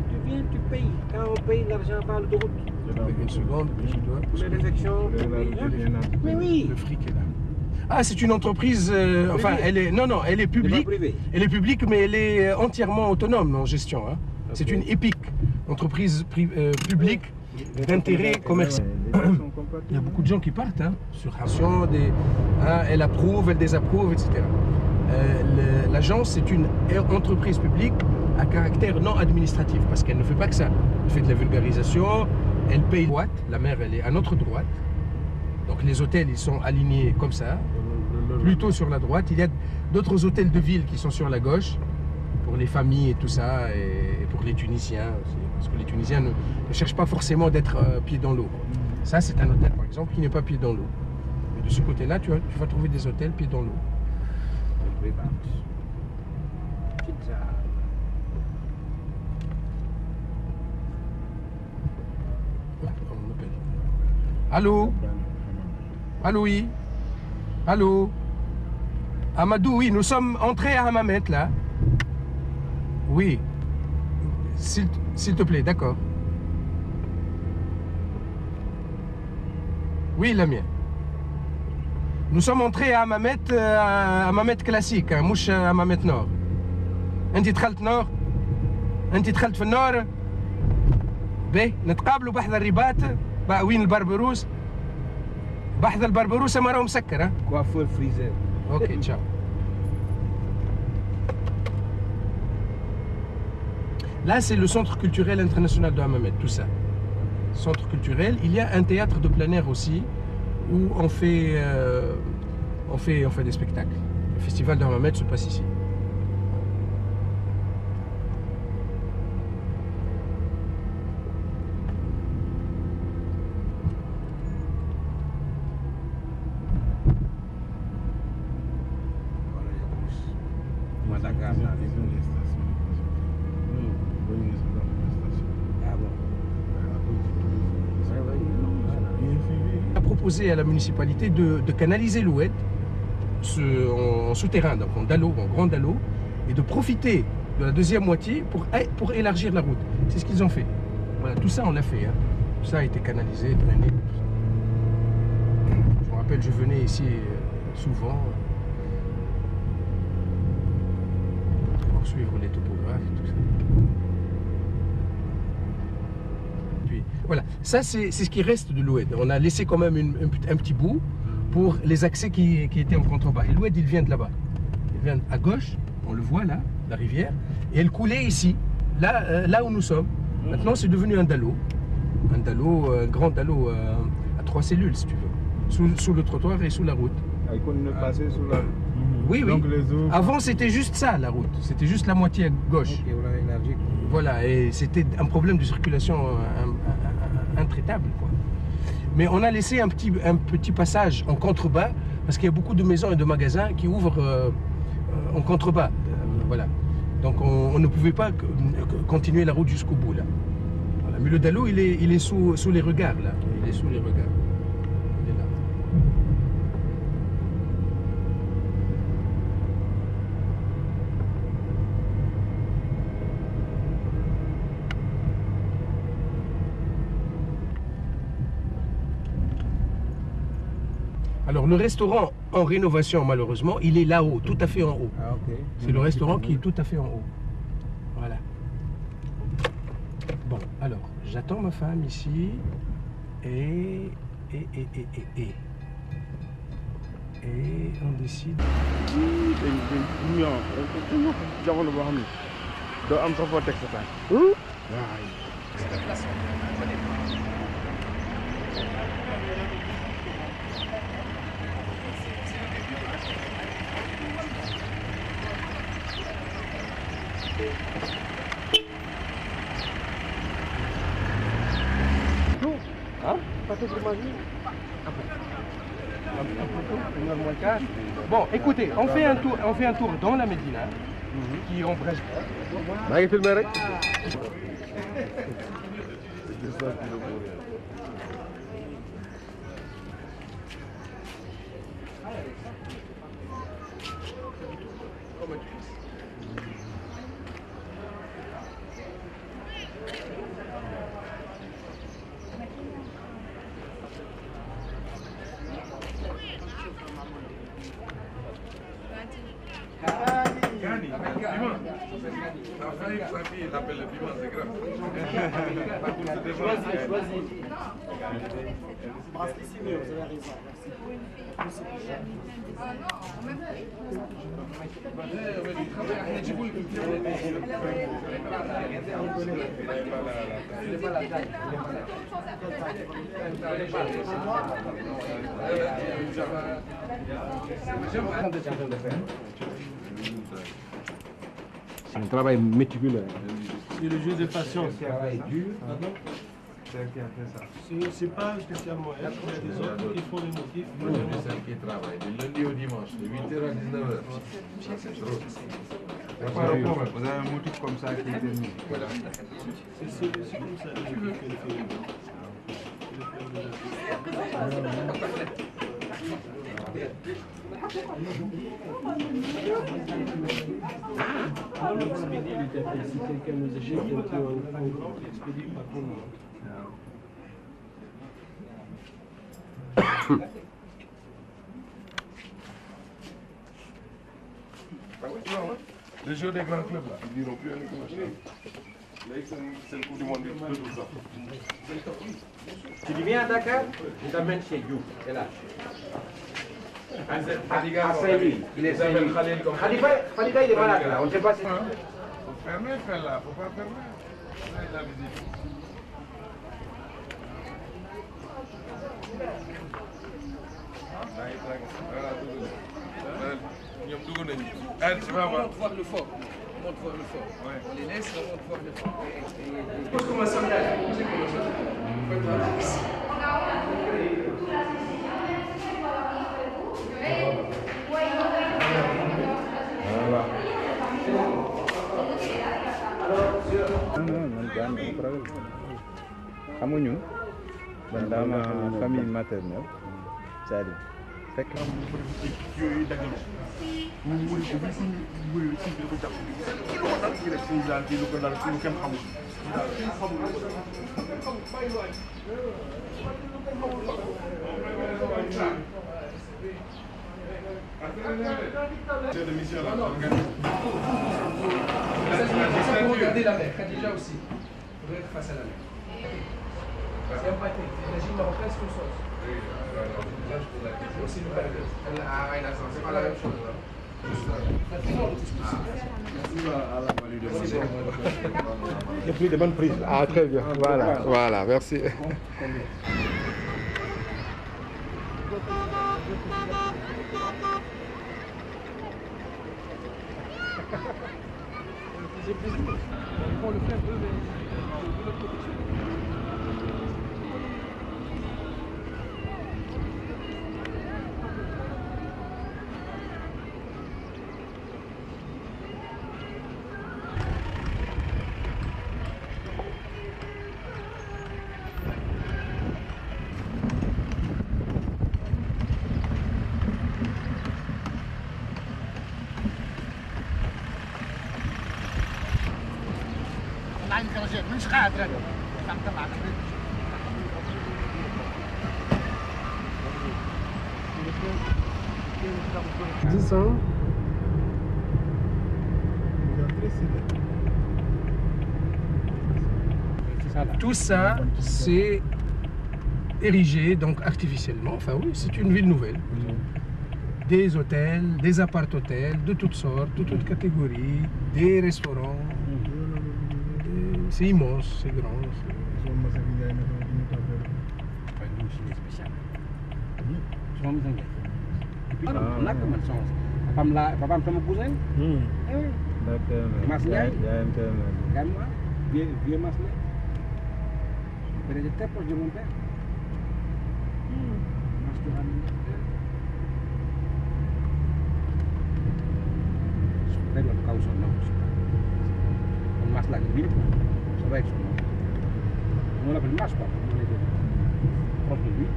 Tu viens, tu payes. Quand on paye, l'argent part de route. Une seconde, je dois. Les réfections, mais oui. Le fric est là. Ah, c'est une entreprise, enfin, elle est, non, elle est publique. Elle est publique, mais elle est entièrement autonome en gestion. Hein. C'est une EPIC. entreprise publique d'intérêt commercial. Il y a beaucoup de gens qui partent sur ration, elle approuve, elle désapprouve, etc. L'agence, c'est une entreprise publique à caractère non administratif parce qu'elle ne fait pas que ça. Elle fait de la vulgarisation, elle paye droite, la mer elle est à notre droite. Donc les hôtels ils sont alignés comme ça, plutôt sur la droite. Il y a d'autres hôtels de ville qui sont sur la gauche pour les familles et tout ça et pour les Tunisiens aussi. Parce que les Tunisiens ne cherchent pas forcément d'être pieds dans l'eau. Ça c'est un hôtel par exemple qui n'est pas pied dans l'eau. Mais de ce côté-là tu vas trouver des hôtels pieds dans l'eau. Allô? Allô, oui? Allô? Amadou, oui, nous sommes entrés à Hammamet, là. Oui. S'il te plaît, d'accord. Oui, la mienne. Nous sommes entrés à Hammamet classique, mouche à Hammamet Nord. أنت دخلت نور؟ أنت دخلت في النور؟ باهي نتقابلوا بحذا الرباط بقى وين البربروس؟ بحذا البربروس ما راهو مسكر كوافور فريزر. اوكي تشاو. Là, c'est le centre culturel international de Hammamet, tout ça. Centre culturel. Il y a un théâtre de plein air aussi, où on fait des spectacles. Le festival de Hammamet se passe ici. A proposé à la municipalité de canaliser l'Oued en souterrain, donc en grand dallo, et de profiter de la deuxième moitié pour élargir la route. C'est ce qu'ils ont fait. Voilà, tout ça on l'a fait. Tout ça a été canalisé, drainé. Tout ça. Je me rappelle, je venais ici souvent pour suivre les topographes et tout ça. Puis, voilà, ça c'est ce qui reste de l'Oued. On a laissé quand même un petit bout pour les accès qui étaient en contrebas. Et l'Oued, il vient de là-bas. Il vient à gauche, on le voit là, la rivière, et elle coulait ici, là où nous sommes. Maintenant, c'est devenu un dallo, un grand dallo à 3 cellules, si tu veux, sous le trottoir et sous la route. Il continue de passer sous la route. Oui, oui. Donc, les eaux... Avant, c'était juste ça, la route. C'était juste la moitié à gauche. Okay, voilà, et c'était un problème de circulation intraitable, quoi. Mais on a laissé un petit passage en contrebas, parce qu'il y a beaucoup de maisons et de magasins qui ouvrent en contrebas. Voilà. Donc on ne pouvait pas continuer la route jusqu'au bout, là. Voilà. Mais le dallo, il est sous les regards, là. Il est sous les regards. Il est là. Alors le restaurant en rénovation, malheureusement, il est là-haut, tout à fait en haut. Ah, okay. C'est le restaurant qui est tout à fait en haut. Voilà. Bon, alors, j'attends ma femme ici. Et on décide. Bon, écoutez, on fait un tour dans la Médina, qui est en Brest. sa fille, il appelle le piment, c'est grave. Choisis. Brasse ici, mais vous avez raison. Merci. C'est un travail méticuleux. C'est le jeu de patience. C'est un travail dur. C'est elle qui a fait ça. C'est pas spécialement elle, il y a des autres qui font les motifs. C'est elle qui travaille du lundi au dimanche, de 8h à 19h. C'est trop. Vous avez un motif comme ça qui est terminé. Voilà. C'est comme ça qu'elle fait. Non, l'expédie, il était fait. Si quelqu'un nous échappe, on expédie par contre. Les jeux des grands clubs là, ils diront plus avec le c'est le coup du monde de tout ça. Tu viens à Dakar, je t'amène chez You, c'est là. À Saint-Louis, il est Saint-Louis. Khalifa, il est malade là, on ne sait pas si... Faut fermer, faire là, faut pas fermer. Ça, il a visité. ñoom dugg nañu. Elle, tu vas voir. On monte voir le fort. On monte voir le fort. Ouais. On les laisse, on monte voir le fort. Pose comme un sandal. Voilà. Xam nga ñun man dama famille maternelle c'est-à-dire fekk yooyu dagg na mu wëri ko bi suñu wëri ci bi ko jàpp ci lu ko dal ci rek suñu daal ci lu ko dal ci lu kenn xamul daal kenn xamul c'est de mission là Ça pour regarder la mer, Khadija aussi. Pour être face à la mer. C'est un pâté, c'est la gym marocaine sous sauce. C'est le pâté. Ah ouais, d'accord, c'est pas la même chose. Il y a plus de bonnes prises. Ah, très bien. Voilà, merci. On le fait un peu, mais de l'autre côté. مش قادر انا طبعا Tout ça, c'est érigé donc artificiellement. Enfin oui, c'est une ville nouvelle. Des hôtels, des appart-hôtels de toutes sortes, de toutes catégories, des restaurants. C'est immense, c'est grand. On a comme une chance. Papa sama cousin. Mas Ndiaye. Gagne-moi. Vieux Mas Ndiaye. Il était très proche de mon père. Mas Tuhan. Son père l'a cause son nom. On Mas lagi ville. Ça va être son nom. On l'appelle Mas, papa. On est proche de lui.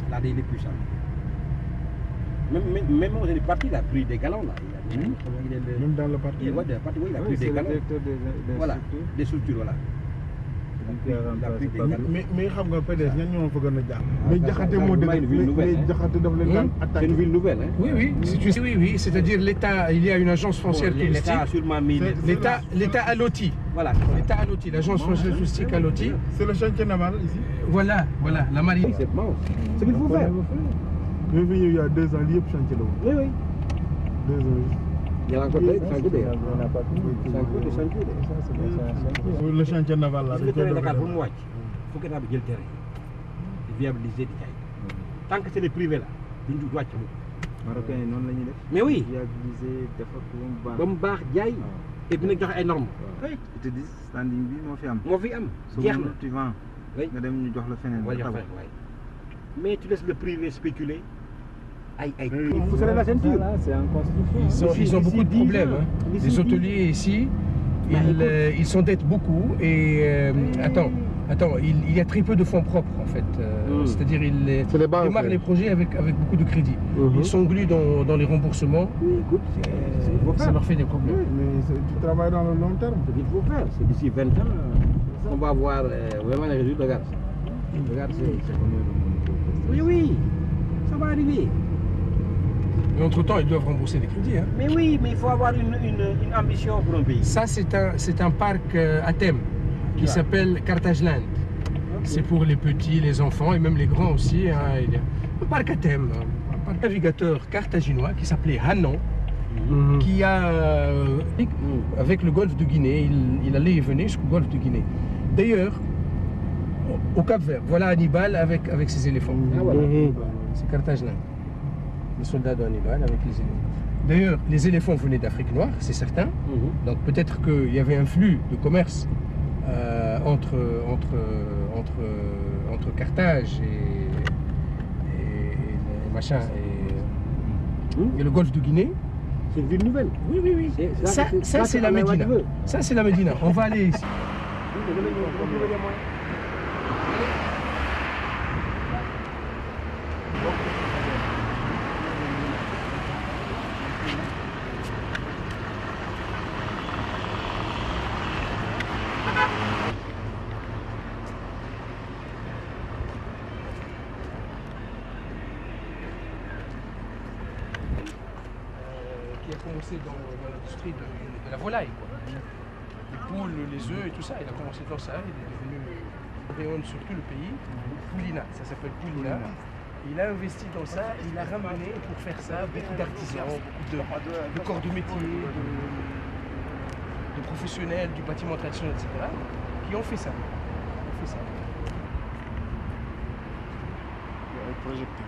Là, il est puissant. Même dans les partis, il a pris des galons là. Même dans le parti. Ouais, des partis, oui, il a pris des galons. Voilà, des structures, voilà. mais xam nga PDS ñan ñoo fa gën a jàpp. mais Diakhaté moo dëgg mais Diakhaté daf leen daan attaqué. C'est une ville nouvelle, hein? Oui, oui, c'est-à-dire l'État, il y a une agence foncière touristique. L'État a sûrement mis... L'État a loti. Voilà. L'État a loti, l'agence foncière touristique a loti. C'est le chantier naval ici. Voilà, la marine. C'est bon. C'est ce qu'il faut faire. Mais il y a 2 ans, il y a chantier là. Oui, oui. 2 ans. Il y a encore des chantiers d'ailleurs. Il n'y en a pas plus. Des chantiers. Le chantier naval là. Si le terrain Dakar pour moi, il faut que tu aies le terrain. Viabiliser du cahier. Tant que c'est les privés là, ils ne doivent pas. Marocains non la ñuy def. Mais oui. Viabiliser defar ko ba mu baax jaay. Et puis nag joxe ay normes. Oui. Ils te disent standing bi moo fi am. moo fi am jeex na tu vends. nga dem ñu jox la feneen. Mais tu laisses le privé spéculer. Il faut serrer la ceinture. C'est en construction. Ils ont beaucoup de problèmes. Hein. Les hôteliers ici, ils s'endettent beaucoup et attends, il y a très peu de fonds propres en fait. C'est-à-dire ils démarrent les projets avec beaucoup de crédits. Ils sont glués dans les remboursements. Oui, écoute, ça leur fait des problèmes. Oui, mais tu travailles dans le long terme. C'est ce qu'il faut faire. C'est d'ici 20 ans, on va voir vraiment les résultats. Regarde, c'est combien. Oui, ça va arriver. Mais entre-temps, ils doivent rembourser les crédits. Hein. Mais oui, mais il faut avoir une ambition pour un pays. Ça, c'est un parc à thème qui s'appelle Carthageland. C'est pour les petits, les enfants et même les grands aussi. Hein. Il y a un parc à thème, un parc navigateur carthaginois qui s'appelait Hanon, qui a, avec le golfe de Guinée, il allait et venait jusqu'au golfe de Guinée. D'ailleurs, au Cap-Vert, voilà Hannibal avec ses éléphants. Ah, voilà. C'est Carthageland. Les soldats d'Hannibal avec les éléphants. D'ailleurs, les éléphants venaient d'Afrique noire, c'est certain. Donc peut-être qu'il y avait un flux de commerce entre Carthage et machin et le golfe de Guinée. C'est une ville nouvelle. Oui. Ça c'est la Médina. Ça c'est la Médina. On va aller ici. Qui a commencé dans l'industrie de la volaille, quoi. Les poules, les œufs et tout ça. Il a commencé dans ça, il est devenu rayonne sur tout le pays. Poulina, ça s'appelle Poulina. Il a investi dans ça, il a ramené pour faire ça beaucoup d'artisans, beaucoup de corps de métier, de professionnels du bâtiment traditionnel, etc. qui ont fait ça. Projecteur.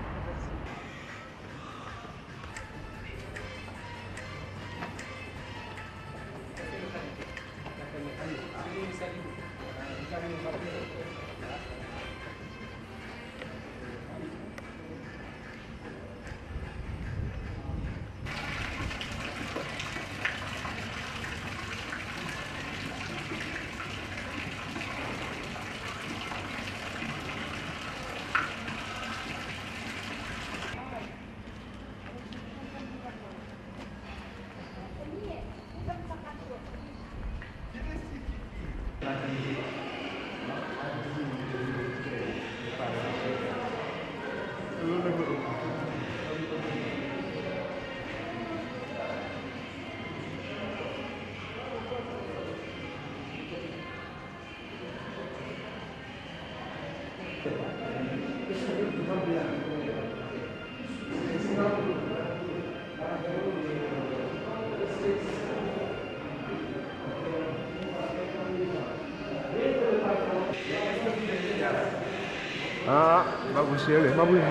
Ah, bagus sekali, bagus.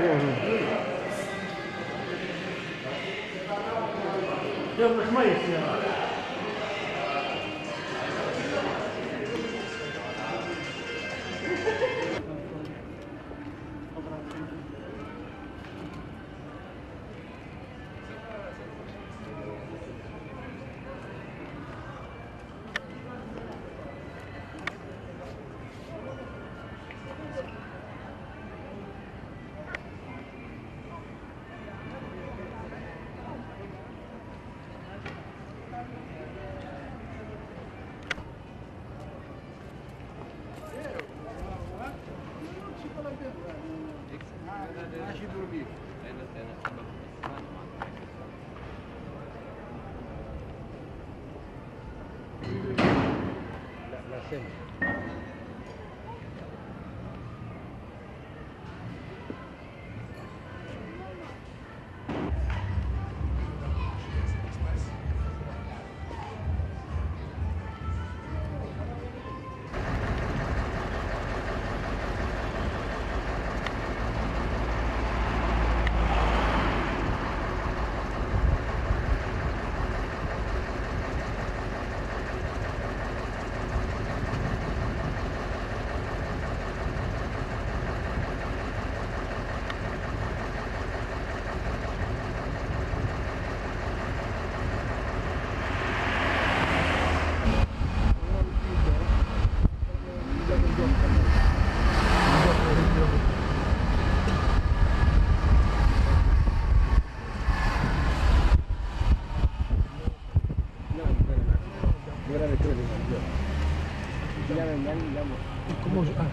Comment je... Ah,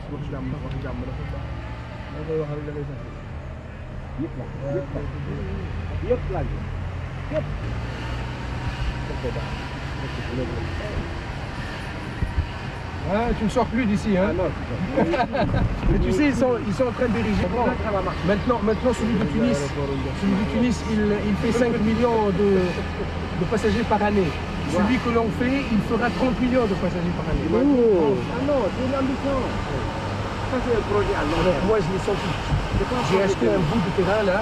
c'est jàmm wax jàmm dafa baax. moo koy wax rek da ngay sant. yëpp la yëpp la yëpp. Ah, tu ne sors plus d'ici, hein? Ah non, mais tu sais, ils sont en train de diriger. Maintenant, celui de Tunis, il fait 5 millions de passagers par année. Celui que l'on fait, il fera 30 millions de passagers par année. Oh. Ah non, c'est une ambition. Ça, c'est un projet à long terme. Moi, je l'ai senti. J'ai acheté un bout de terrain là,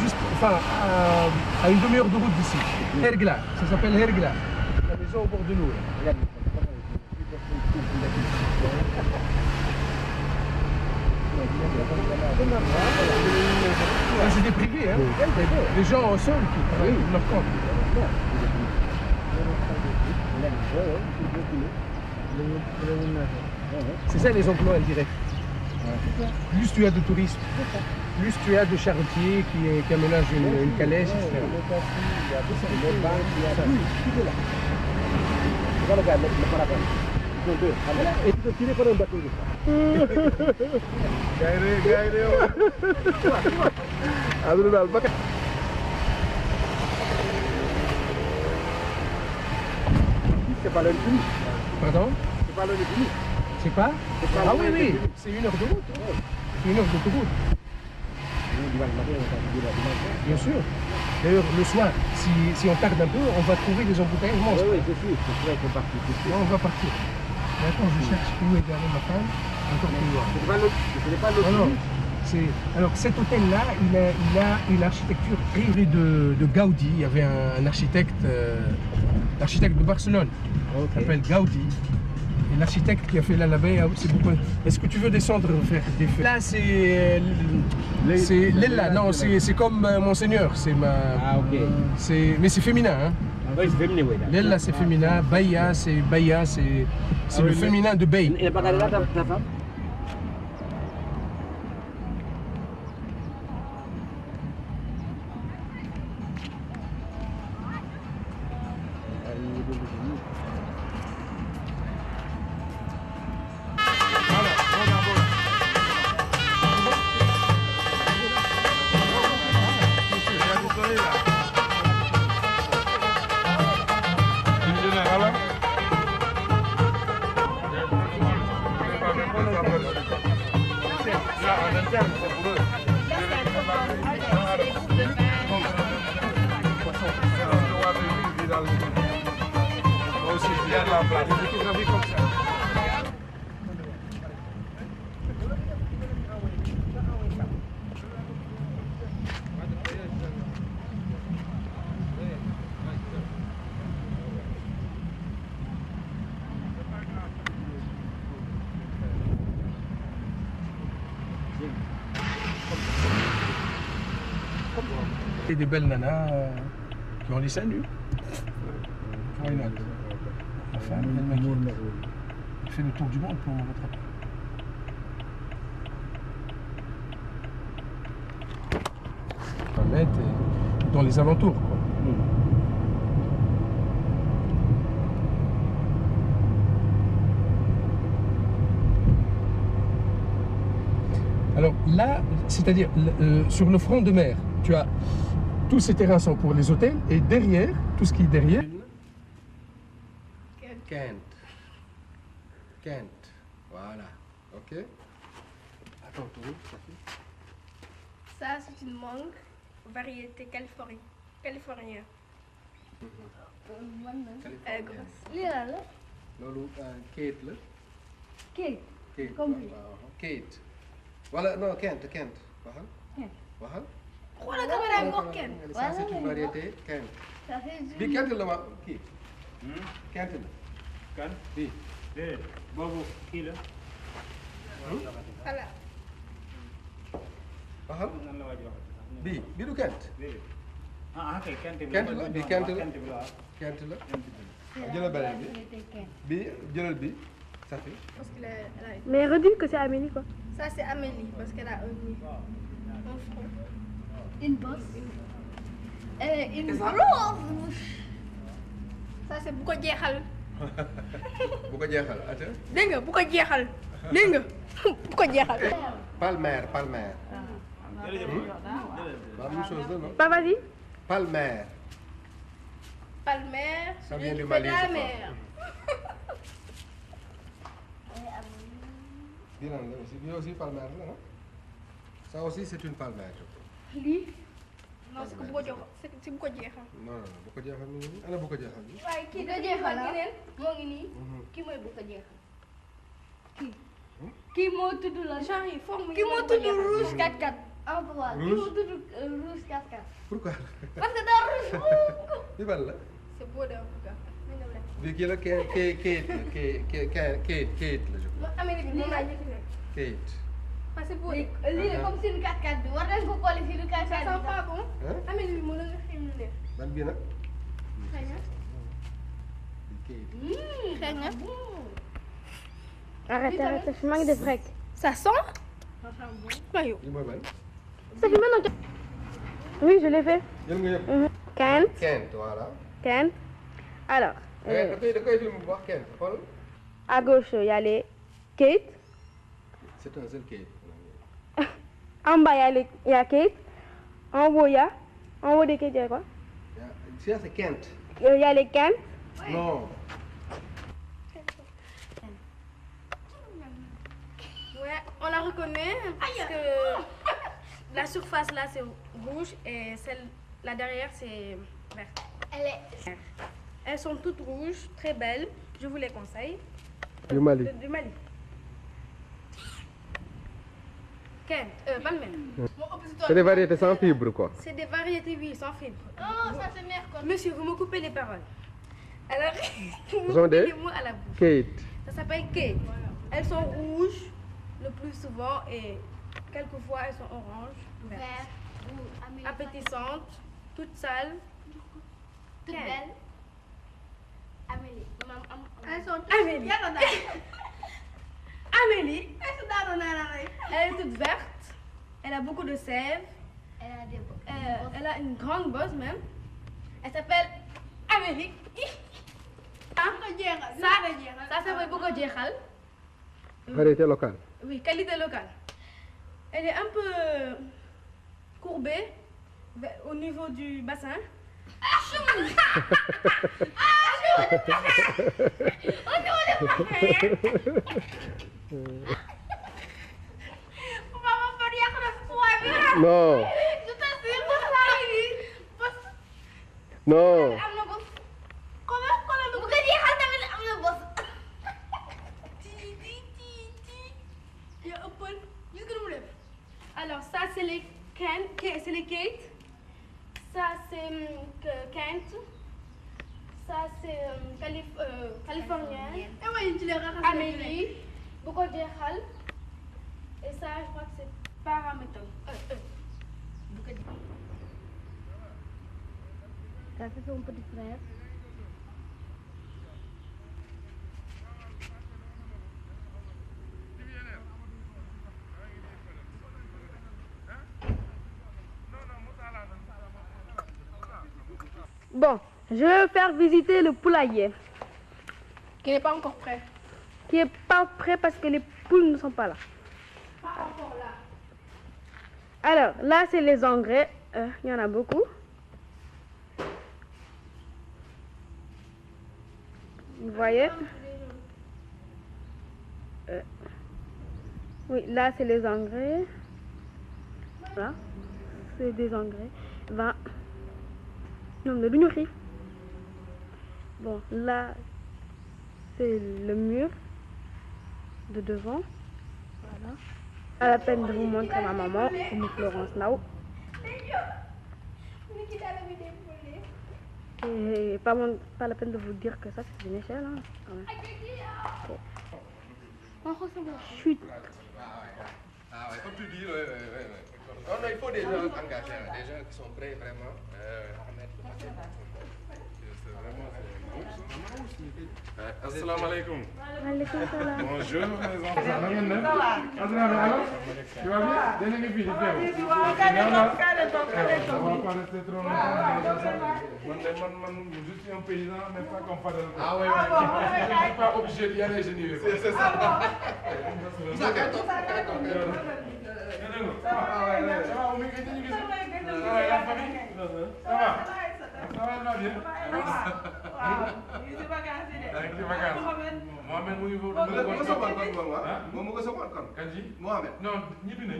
juste, enfin, à une demi-heure de route d'ici. Hergla, ça s'appelle Hergla. La maison au bord de l'eau. C'est des privés, hein. Les gens seuls qui travaillent pour leur compte. C'est ça les emplois indirects. Plus tu as de tourisme, plus tu as de charretiers qui aménagent une calèche, etc. Et tu peux tirer par un bateau de c'est pas l'heure de Tunis. Pardon? C'est pas l'heure de Tunis. C'est pas? Ah oui, oui, c'est 1 heure de route. C'est 1 heure d'autoroute. Bien sûr. D'ailleurs, le soir, si on tarde un peu, on va trouver des embouteillages monstres. Oui, c'est sûr, c'est vrai qu'on part plus. Non, on va partir. Mais attends, je cherche où est garée ma femme. Encore plus loin. Ce n'est pas l'autre. Alors cet hôtel-là, il a une architecture privée de Gaudi. Il y avait un architecte, l'architecte de Barcelone, qui s'appelle Gaudi. Et l'architecte qui a fait l'Alabaya, c'est beaucoup. Est-ce que tu veux descendre faire des feux? Là, c'est Lella. Non, c'est comme Monseigneur. C'est ma. Ah ok. Mais c'est féminin, hein. Oui, c'est féminin, oui. Lella, c'est féminin. Baya, c'est le féminin de Bey. Il n'a pas gardé là ta femme? Des belles nanas qui ont les seins nus. Why not? Ma femme, elle fait le tour du monde pour me rattraper. Palette et dans les alentours, quoi. Alors là, c'est-à-dire sur le front de mer, tu as tous ces terrains sont pour les hôtels et derrière, tout ce qui est derrière. Kent. Kent. Voilà. Ok. À ton tour, Sophie. Ça, c'est une mangue, variété californienne. Elle est grosse. lii la loolu Kate la. Kate. Kate Comme waaw Kate. wala non Kent waxal. Kent. waxal. Xoolal caméra bi wax Kent. Ça c'est une variété Kent. Ça fait bi Kent la ma kii. Kent la. Kan? Bii. Déedéet boobu kii la. Voilà. waxal. nan la waaj wax. bii du Kent. Déedéet. ok Kent bi Kent la bi Kent la Kent bi la. Kent la. jëlal beneen bi jëlal bi Safi. Parce qu'elle a une... Mais redis que c'est Amélie quoi. Ça, c'est Amélie, parce qu'elle a un nid. Un front. Une bosse. Une grosse bouche. Ça, c'est bu ko jeexal. bu ko jeexal ata. Dégg nga bu ko jeexal. Dégg nga bu ko jeexal. Palmer. La même chose là, non? Bah vas-y. Palmer. Palmer, Ça celui vient qui du fait Mali, de je la crois. mer. Bii lan la aussi bii aussi Palmer la non? Ça aussi c'est une Palmer je crois. Lii. Non, c'est que bu ko jox c'est bu ko jeexal. non bu ko jeexal mi ngi nii ana bu ko jeexal bi. waaye kii da jeexal keneen moo ngi nii. Kii mooy bu ko jeexal. Kii moo tudd la. Genre yi forme Kii moo tudd rouge 4-4. Ah voilà. Kii moo tudd rouge 4-4. Pourquoi? Parce que daa rouge beaucoup. Bi ban la. C'est beau de en tout cas. Bii kii la Kate la je crois. Amérique bi moom laa njëkk a Kate. parce que beau. Lii de comme sur 4-4 bi war nañ ko coller sur 4-4 bi. Ça sent pas bon. Hein? Amérique bi moo la nga xëy na neex. Ban bii nag. Xëy na. Xëy na. Arrête, je manque de break. Ça sent? Bah yo. Lii mooy ban. Ça fait maintenant. Oui, je l'ai fait. Jël nga yëpp. Kent. Kent voilà. Kent. Alors, da koy film bu baax Kent xool. à gauche, il y a les Kate. C'est un seul Kate. En bas, il y a Kate. En haut, il y a. En haut des Kate, il y a quoi? Ça c'est Kent. Il y a les Kent. Non. Ouais, on la reconnaît parce que la surface là c'est rouge et celle là derrière c'est verte. Elles sont toutes rouges, très belles. Je vous les conseille. Du Mali. Du Mali. Kent, Palmer. C'est des variétés sans fibre quoi. C'est des variétés oui, sans fibre. Oh, ça c'est merde quoi. Monsieur, vous me coupez les paroles. Alors, vous Ce sont me coupez des les mots à la bouche. Kate. Ça s'appelle Kate. Elles sont rouges le plus souvent et quelquefois elles sont oranges, vertes, appétissantes, toutes sales. Toute Kent. belle. Amélie. Elles sont toutes Amélie. Amélie. Elle est toute verte. Elle a beaucoup de sève. Elle a une grande bosse même. Elle s'appelle Amélie. Ça s'appelle Boko Djehal. Variété locale. Oui, qualité locale. Elle est un peu courbée au niveau du bassin. Non. Non. Alors ça c'est les Kent, c'est les Kate. Ça c'est Kent. Ça c'est californienne. Amélie, Boko Djehal. Et ça je crois que c'est Paraméton. Ça c'est son petit frère. Bon, je vais faire visiter le poulailler. Qui n'est pas encore prêt. Qui n'est pas prêt parce que les poules ne sont pas là. Pas encore là. Alors, là, c'est les engrais. Il y en a beaucoup. Vous voyez? Oui, là c'est les engrais. Voilà, c'est des engrais. Va. Non, mais nous xiif. Bon, là c'est le mur de devant. Voilà. Pas la peine de vous montrer ma maman, comme Florence Nao. Et pas la peine de vous dire que ça c'est une échelle. Hein, quand même. Chut. Ah ouais, comme tu dis, ouais. Non, il faut des gens engagés, des gens qui sont prêts vraiment à mettre le paquet. C'est vraiment... Assalamu alaikum. Alaikum salam. Bonjour mes enfants. Ça va bien? Tu vas bien? Dès que tu Ça va pas rester trop longtemps. Je suis un paysan, mais pas comme Fadel. Ah ouais, je ne suis pas obligé d'y aller, je n'y vais pas. C'est ça. Ça va, la famille? Ça va? Ça va bien? Mohamed mu ngi foofu moom mu ko soxal kon kan ji Mohamed non ñibbi nañ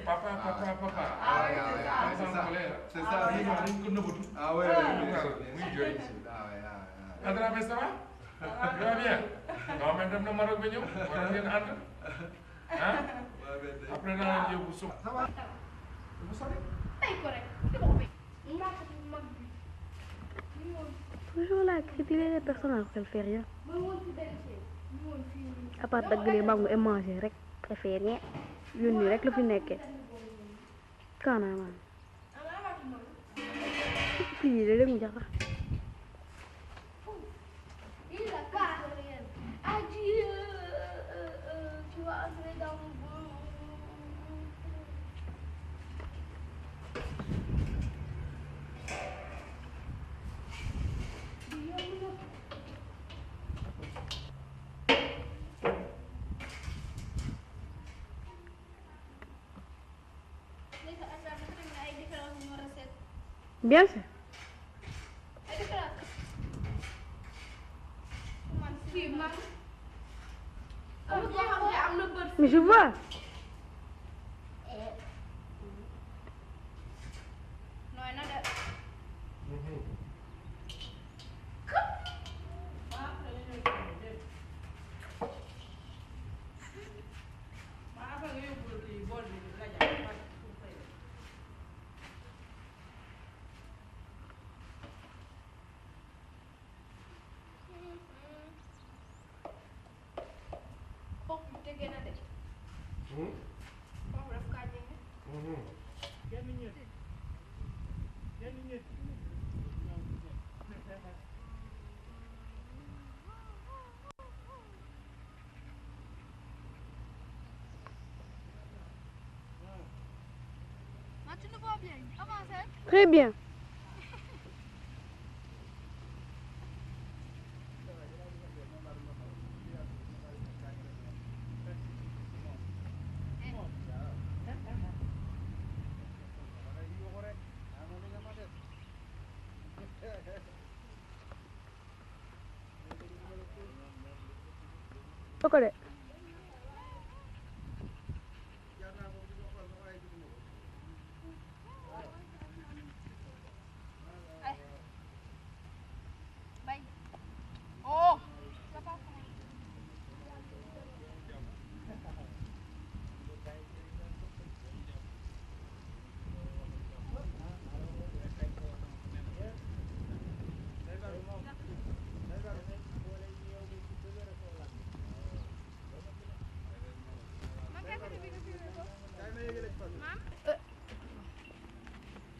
papa c'est ça dañ ko nëbbatu muy jooy Adrame ça va ça va bien Mohamed dem na Maroc ba ñëw war ngeen ànd ah après naa leen yóbbu suuf Toujours là, critiquer les personnes alors qu'elles ne font rien. À part les banques et manger, rek, préfère rien. Yoni rek la fi nekkee. Kana man. Fii de mu jax sax. Il a pas rien. Adieu. Tu vas entrer dans mon bon. Bien sûr. Mais je vois. Tu le vois bien. Avance. Très bien. Pokoknya. Oh,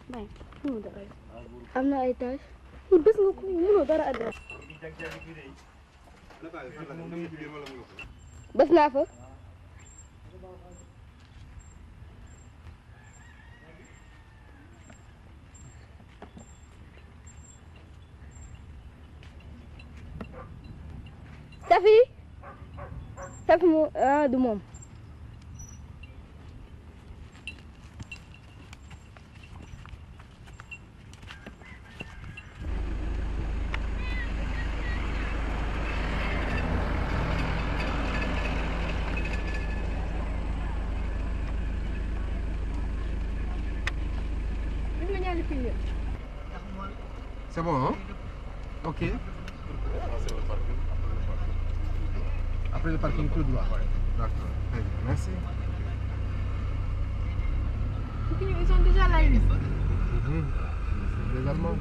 Baik, am na ay tâche. Bés nga ko mënoo dara àddina. Bés naa fa. Safi mu du moom. C'est bon, hein? Ok. Après le parking tout droit. D'accord. Très bien. Merci. Ils sont déjà là. Les Allemands.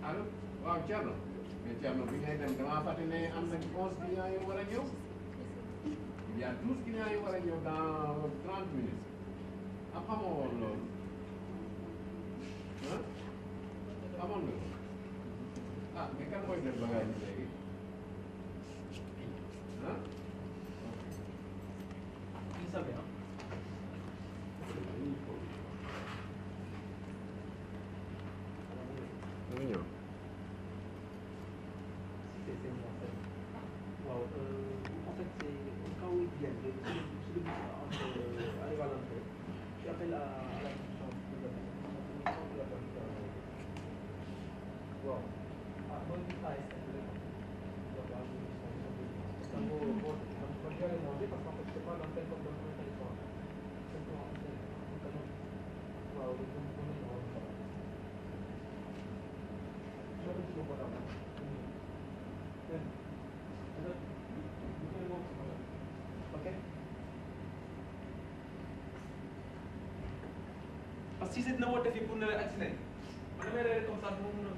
allo waaw Thierno mais Thierno bi ngay dem damaa fàtte ne am nañ 11 clients yu war a ñëw il y a 12 clients yu war a ñëw dans 30 minutes am xamoo woon loolu ah xamoon nga ko ah mais kan mooy def bagage yi léegi ah. parce que si dina woote fii pour ne la accident man damay réer comme ça moom mun a.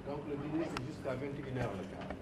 Donc le dîner c'est jusqu'à 21h le cas.